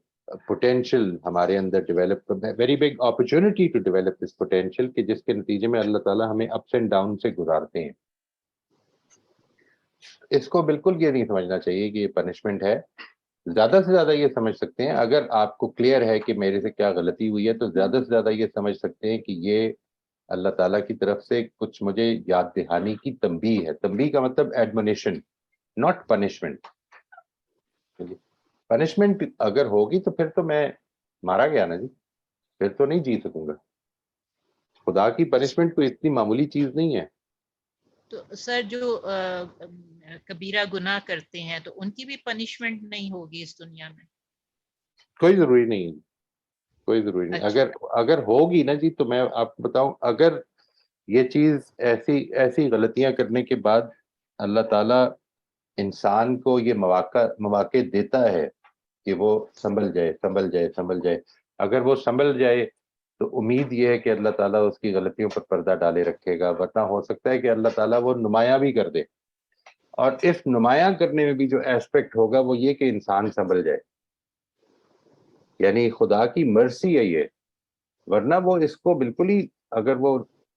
potential ہمارے اندر develop, very big opportunity to develop this potential, کہ جس کے نتیجے میں اللہ تعالیٰ ہمیں اپس اینڈ ڈاؤن سے گزارتے ہیں. اس کو بالکل یہ نہیں سمجھنا چاہیے کہ یہ پنشمنٹ ہے. زیادہ سے زیادہ یہ سمجھ سکتے ہیں, اگر آپ کو کلیئر ہے کہ میرے سے کیا غلطی ہوئی ہے, تو زیادہ سے زیادہ یہ سمجھ سکتے ہیں کہ یہ اللہ تعالیٰ کی طرف سے کچھ مجھے یاد دہانی کی تنبیہ ہے. تنبیہ کا مطلب ایڈمونیشن, ناٹ پنشمنٹ. پنشمنٹ اگر ہوگی تو پھر تو میں مارا گیا نا جی, پھر تو نہیں جی سکوں گا. خدا کی پنشمنٹ کوئی اتنی معمولی چیز نہیں ہے. تو سر جو کبیرہ گناہ کرتے ہیں تو ان کی بھی پنشمنٹ نہیں ہوگی اس دنیا میں؟ کوئی ضروری نہیں ہے, کوئی ضروری نہیں. اچھا. اگر ہوگی نا جی, تو میں آپ کو بتاؤں, اگر یہ چیز ایسی غلطیاں کرنے کے بعد اللہ تعالیٰ انسان کو یہ مواقع دیتا ہے کہ وہ سنبھل جائے, اگر وہ سنبھل جائے تو امید یہ ہے کہ اللہ تعالیٰ اس کی غلطیوں پر پردہ ڈالے رکھے گا. ورنہ ہو سکتا ہے کہ اللہ تعالیٰ وہ نمایاں بھی کر دے, اور اس نمایاں کرنے میں بھی جو ایسپیکٹ ہوگا وہ یہ کہ انسان سنبھل جائے. یعنی خدا کی مرضی ہے یہ, ورنہ وہ اس کو بالکل ہی, اگر وہ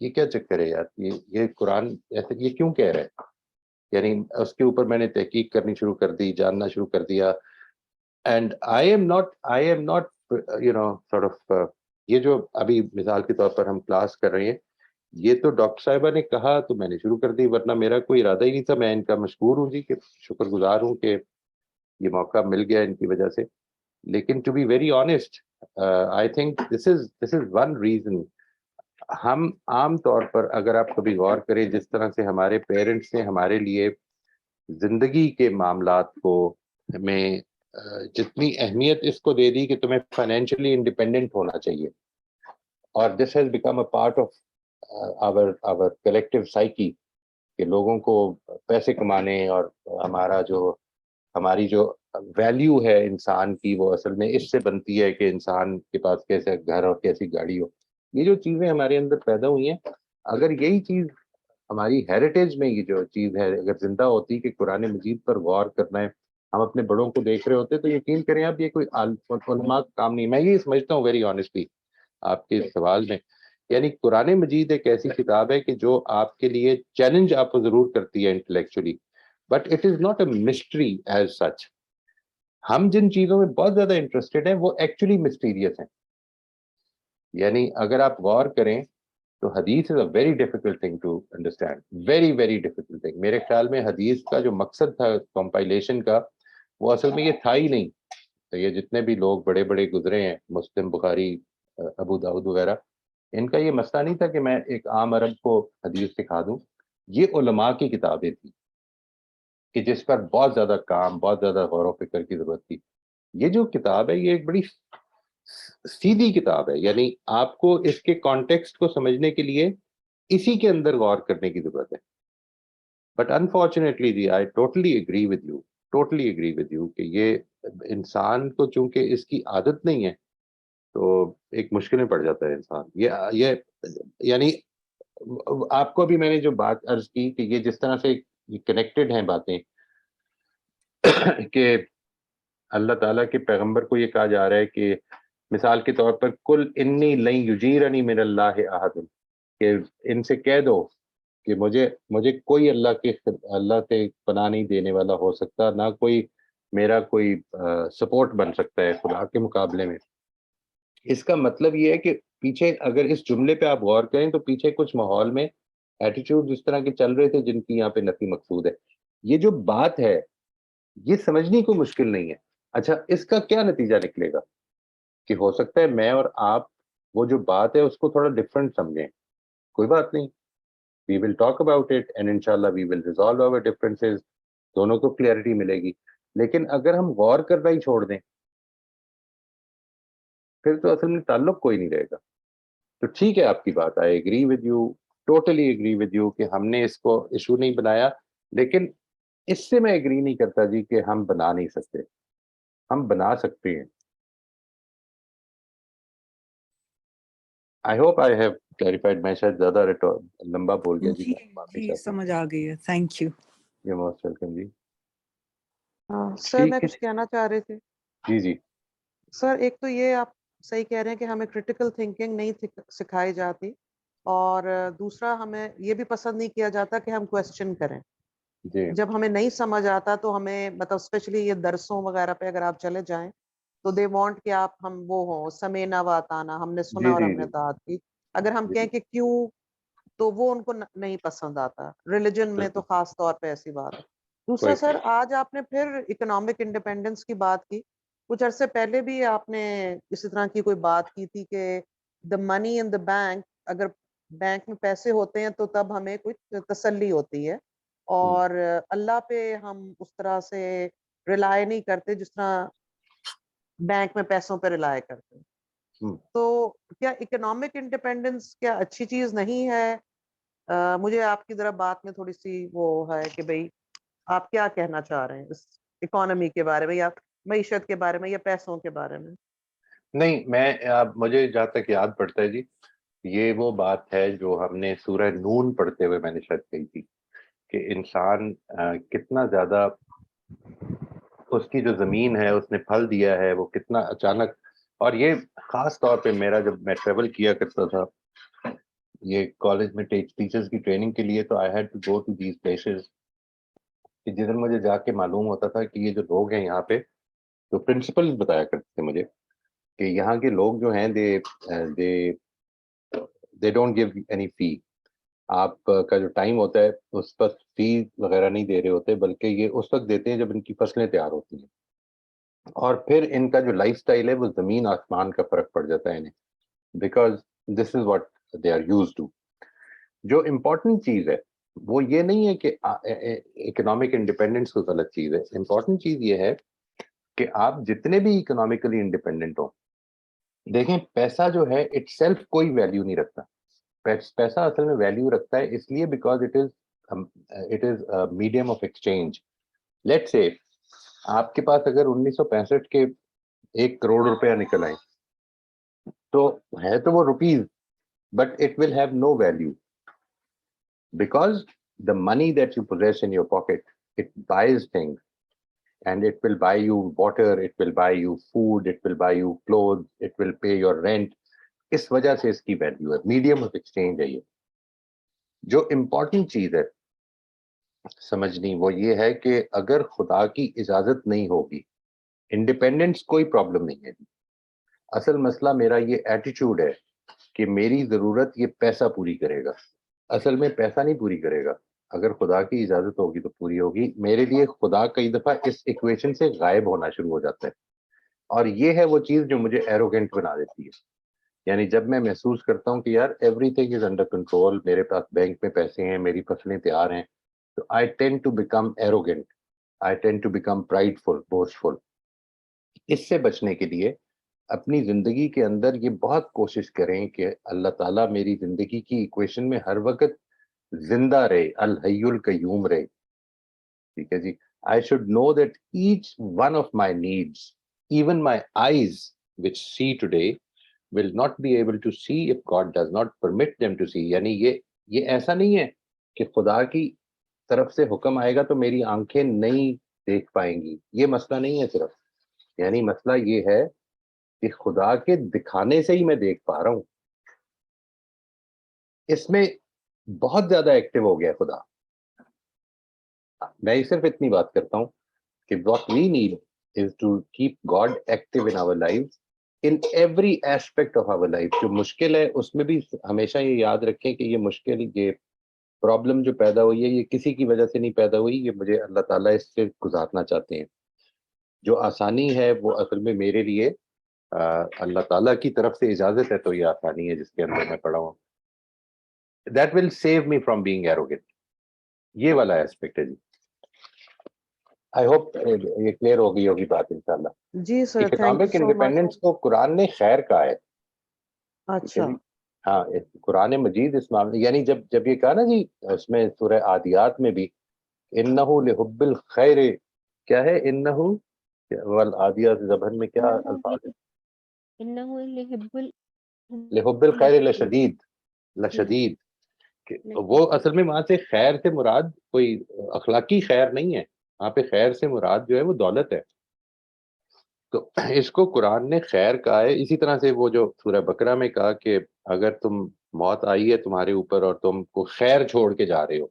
یہ کیا چکر ہے یار, یہ قرآن ایسے یہ کیوں کہہ رہا ہے؟ یعنی اس کے اوپر میں نے تحقیق کرنی شروع کر دی, جاننا شروع کر دیا. And I am not sort of, یہ جو ابھی مثال کے طور پر ہم کلاس کر رہے ہیں, یہ تو ڈاکٹر صاحبہ نے کہا تو میں نے شروع کر دی, ورنہ میرا کوئی ارادہ ہی نہیں تھا. میں ان کا مشکور ہوں جی, کہ شکر گزار ہوں کہ یہ موقع مل گیا ان کی وجہ سے. لیکن to be very honest, I think this is one reason. ہم عام طور پر اگر آپ کبھی غور کریں, جس طرح سے ہمارے پیرنٹس نے ہمارے لیے زندگی کے معاملات کو میں جتنی اہمیت اس کو دے دی کہ تمہیں فائنینشلی انڈیپینڈنٹ ہونا چاہیے, اور this has become a part of our collective psyche, کہ لوگوں کو پیسے کمانے اور ہماری جو ویلیو ہے انسان کی, وہ اصل میں اس سے بنتی ہے کہ انسان کے پاس کیسے گھر اور کیسی گاڑی ہو. یہ جو چیزیں ہمارے اندر پیدا ہوئی ہیں, اگر یہی چیز ہماری ہیریٹیج میں, یہ جو چیز ہے اگر زندہ ہوتی کہ قرآن مجید پر غور کرنا ہے, ہم اپنے بڑوں کو دیکھ رہے ہوتے, تو یقین کریں آپ یہ کوئی علماء کام نہیں. میں یہ سمجھتا ہوں ویری آنیسٹلی آپ کے سوال میں, یعنی قرآن مجید ایک ایسی کتاب ہے کہ جو آپ کے لیے چیلنج آپ کو ضرور کرتی ہے intellectually, but it is not a mystery as such. ہم جن چیزوں میں بہت زیادہ انٹرسٹیڈ ہیں وہ ایکچولی مسٹیریس ہیں. یعنی اگر آپ غور کریں تو حدیث is a very difficult thing to understand, very very difficult thing. میرے خیال میں حدیث کا جو مقصد تھا کمپائلیشن کا, وہ اصل میں یہ تھا ہی نہیں. تو یہ جتنے بھی لوگ بڑے بڑے گزرے ہیں, مسلم, بخاری, ابو داؤد وغیرہ, ان کا یہ مسئلہ نہیں تھا کہ میں ایک عام عرب کو حدیث سکھا دوں. یہ علماء کی کتابیں تھیں کہ جس پر بہت زیادہ کام, بہت زیادہ غور و فکر کی ضرورت تھی. یہ جو کتاب ہے یہ ایک بڑی سیدھی کتاب ہے, یعنی آپ کو اس کے کانٹیکسٹ کو سمجھنے کے لیے اسی کے اندر غور کرنے کی ضرورت ہے. بٹ انفارچونیٹلی جی, I totally agree with you کہ یہ انسان کو چونکہ اس کی عادت نہیں ہے تو ایک مشکل میں پڑ جاتا ہے انسان. یہ یعنی آپ کو بھی میں نے جو بات عرض کی کہ یہ جس طرح سے کنیکٹڈ ہیں باتیں, کہ اللہ تعالیٰ کے پیغمبر کو یہ کہا جا رہا ہے کہ مثال کے طور پر کل انی لن یجیرنی من اللہ احد, کہ ان سے کہہ دو کہ مجھے کوئی اللہ سے پناہ نہیں دینے والا ہو سکتا, نہ کوئی میرا کوئی سپورٹ بن سکتا ہے خدا کے مقابلے میں. اس کا مطلب یہ ہے کہ پیچھے اگر اس جملے پہ آپ غور کریں تو پیچھے کچھ ماحول میں ایٹیٹیوڈ جس طرح کے چل رہے تھے جن کی یہاں پہ نفی مقصود ہے. یہ جو بات ہے یہ سمجھنی کوئی مشکل نہیں ہے. اچھا, اس کا کیا نتیجہ نکلے گا کہ ہو سکتا ہے میں اور آپ وہ جو بات ہے اس کو تھوڑا ڈفرینٹ سمجھیں. کوئی بات نہیں, we will talk about it and inshallah we will resolve our differences, دونوں کو کلیئرٹی ملے گی. لیکن اگر ہم غور کرنا ہی چھوڑ دیں پھر تو اصل میں تعلق کوئی نہیں رہے گا. تو ٹھیک ہے آپ کی بات, I agree with you, totally agree with you کہ ہم نے اس کو ایشو نہیں بنایا, لیکن اس سے میں ایگری نہیں کرتا جی کہ ہم بنا نہیں سکتے. ہم بنا سکتے ہیں. I hope I have clarified. میں شاید زیادہ لمبا بول گیا جی, معافی جی چاہتا ہوں. سمجھ آ گئی ہے, thank you. You most welcome جی. سر میں ٹھیک ہے کچھ کہنا چاہ رہے تھے. جی. سر ایک تو یہ آپ صحیح کہہ رہے ہیں کہ ہمیں کریٹیکل تھنکنگ نہیں سکھائی جاتی, اور دوسرا ہمیں یہ بھی پسند نہیں کیا جاتا کہ ہم کویسچن کریں. جی جب ہمیں نہیں سمجھ آتا تو ہمیں مطلب اسپیشلی یہ درسوں وغیرہ پہ اگر آپ چلے جائیں تو دے وانٹ کہ آپ ہم وہ ہوں سمینا واتانا, ہم نے سنا اور ہم نے اطاعت کی. اگر ہم کہیں کہ کیوں, تو وہ ان کو نہیں پسند آتا. ریلیجن میں تو خاص طور پہ ایسی بات ہے. دوسرا سر, آج آپ نے پھر اکنامک انڈیپینڈنس کی بات کی. کچھ عرصے پہلے بھی آپ نے اسی طرح کی کوئی بات کی تھی کہ دا منی ان دا بینک, اگر بینک میں پیسے ہوتے ہیں تو تب ہمیں کچھ تسلی ہوتی ہے, اور اللہ پہ ہم اس طرح سے ریلائے نہیں کرتے جس طرح بینک میں پیسوں پہ ریلائے کرتے. تو کیا اکنامک انڈیپینڈنس کیا اچھی چیز نہیں ہے؟ مجھے آپ کی ذرا بات میں تھوڑی سی وہ ہے کہ بھئی آپ کیا کہنا چاہ رہے ہیں اس اکانومی کے بارے میں, یا معیشت کے بارے میں, یا پیسوں کے بارے میں؟ نہیں, مجھے جہاں تک یاد پڑتا ہے جی, یہ وہ بات ہے جو ہم نے سورہ نون پڑھتے ہوئے میں نے شاید کہی تھی کہ انسان کتنا زیادہ اس کی جو زمین ہے اس نے پھل دیا ہے وہ کتنا اچانک. اور یہ خاص طور پہ میرا جب میں ٹریول کیا کرتا تھا یہ کالج میں ٹیچرز کی ٹریننگ کے لیے تو I had to go to these places کہ جدھر مجھے جا کے معلوم ہوتا تھا کہ یہ جو لوگ ہیں یہاں پہ، تو پرنسپل بتایا کرتے تھے مجھے کہ یہاں کے لوگ جو ہیں دے ڈونٹ گیو اینی فی. آپ کا جو ٹائم ہوتا ہے اس پر فی وغیرہ نہیں دے رہے ہوتے، بلکہ یہ اس وقت دیتے ہیں جب ان کی فصلیں تیار ہوتی ہیں، اور پھر ان کا جو لائف سٹائل ہے وہ زمین آسمان کا فرق پڑ جاتا ہے انہیں، because this is what they are used to. جو امپورٹنٹ چیز ہے وہ یہ نہیں ہے کہ اکنامک انڈیپینڈنس کو غلط چیز ہے. امپورٹنٹ چیز یہ ہے کہ آپ جتنے بھی اکنامکلی انڈیپینڈنٹ ہوں، دیکھیں پیسہ جو ہے اٹ سیلف کوئی ویلیو نہیں رکھتا. پیسہ اصل میں ویلیو رکھتا ہے اس لیے because it is medium of exchange. Late سے آپ کے پاس اگر 1965 کے 1 کروڑ روپیہ نکل آئے تو ہے تو وہ rupees, but it will have no value because the money that you possess in your pocket, it buys things, and it will buy you water, it will buy you food, it will buy you clothes, it will pay your rent. اس وجہ سے اس کی value ہے، medium of exchange ہے. یہ جو important چیز ہے سمجھنی وہ یہ ہے کہ اگر خدا کی اجازت نہیں ہوگی، انڈیپینڈنس کوئی پرابلم نہیں ہے. اصل مسئلہ میرا یہ ایٹیٹیوڈ ہے کہ میری ضرورت یہ پیسہ پوری کرے گا. اصل میں پیسہ نہیں پوری کرے گا، اگر خدا کی اجازت ہوگی تو پوری ہوگی. میرے لیے خدا کئی دفعہ اس ایکویشن سے غائب ہونا شروع ہو جاتا ہے، اور یہ ہے وہ چیز جو مجھے ایروگینٹ بنا دیتی ہے. یعنی جب میں محسوس کرتا ہوں کہ یار every thing is under control, میرے پاس بینک میں پیسے ہیں، میری فصلیں تیار ہیں، تو I tend to become arrogant, I tend to become prideful, boastful. اس سے بچنے کے لیے اپنی زندگی کے اندر یہ بہت کوشش کریں کہ اللہ تعالیٰ میری زندگی کی ایکویشن میں ہر وقت زندہ رہے، الحی القیوم رہے. ٹھیک ہے جی. I should know that each one of my needs, even my eyes which see today, will not be able to see if God does not permit them to see. یعنی یہ ایسا نہیں ہے کہ خدا کی طرف سے حکم آئے گا تو میری آنکھیں نہیں دیکھ پائیں گی، یہ مسئلہ نہیں ہے صرف. یعنی مسئلہ یہ ہے کہ خدا کے دکھانے سے ہی میں دیکھ پا رہا ہوں. اس میں بہت زیادہ ایکٹیو ہو گیا خدا. میں صرف اتنی بات کرتا ہوں کہ what we need is to keep God active in our lives, in every aspect of our life. جو مشکل ہے اس میں بھی ہمیشہ یہ یاد رکھیں کہ یہ مشکل، یہ پرابلم جو پیدا ہوئی ہے یہ کسی کی وجہ سے نہیں پیدا ہوئی، یہ مجھے اللہ تعالیٰ اس سے گزارنا چاہتے ہیں. جو آسانی ہے وہ اصل میں میرے لیے اللہ تعالیٰ کی طرف سے اجازت ہے، تو یہ آسانی ہے جس کے اندر میں پڑا ہوں. That will save me from being arrogant. یہ والا ایسپیکٹ ہے جی. آئی ہوپ یہ کلیئر ہو گئی ہوگی بات انشاءاللہ. جی sir, thank you economic so much. Independence کو قرآن نے خیر کہا ہے. اچھا، ہاں قرآن مجید اس معاملے، یعنی جب یہ کہا نا جی اس میں سورہ عادیات میں بھی انہو لحب الخیر، کیا ہے انہو والعادیات ضبحن میں کیا الفاظ ہے؟ انہو لحب الخیر لشدید، لشدید. وہ اصل میں وہاں سے خیر سے مراد کوئی اخلاقی خیر نہیں ہے، وہاں پہ خیر سے مراد جو ہے وہ دولت ہے. تو اس کو قرآن نے خیر کہا ہے. اسی طرح سے وہ جو سورہ بقرہ میں کہا کہ اگر تم موت آئی ہے تمہارے اوپر اور تم کو خیر چھوڑ کے جا رہے ہو،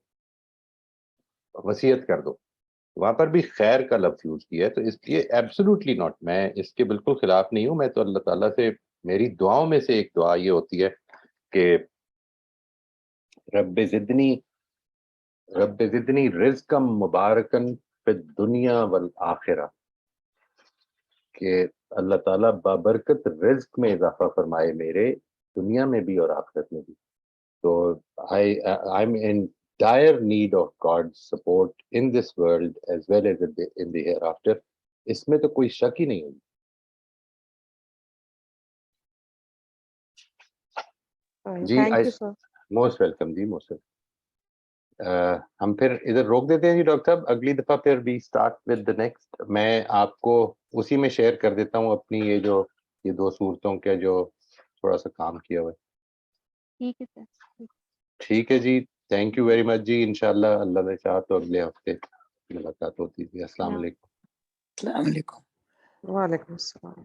وصیت کر دو، وہاں پر بھی خیر کا لفظ یوز کیا ہے. تو اس لیے ایبسولوٹلی ناٹ، میں اس کے بالکل خلاف نہیں ہوں. میں تو اللہ تعالیٰ سے، میری دعاؤں میں سے ایک دعا یہ ہوتی ہے کہ رب زدنی رزقا مبارکن فی الدنیا والآخرہ، کہ اللہ تعالیٰ بابرکت رزق میں اضافہ فرمائے میرے، دنیا میں بھی اور آخرت میں بھی. تو I'm in dire need of God's support in this world as well as in the hereafter. اس میں تو کوئی شک ہی نہیں ہوگی. جی thank you sir. Most welcome جی، موسٹ ویلکم. ہم پھر ادھر روک دیتے ہیں جی ڈاکٹر صاحب، اگلی دفعہ پھر we start with the next. میں آپ کو اسی میں شیئر کر دیتا ہوں اپنی یہ 2 صورتوں کے جو تھوڑا سا کام کیا ہوا ہے. ٹھیک ہے سر. ٹھیک ہے جی، تھینک یو ویری مچ جی. انشاءاللہ اللہ نے چاہا تو اگلے ہفتے ملاقات ہوتی ہے. السلام علیکم. السلام علیکم. وعلیکم السلام.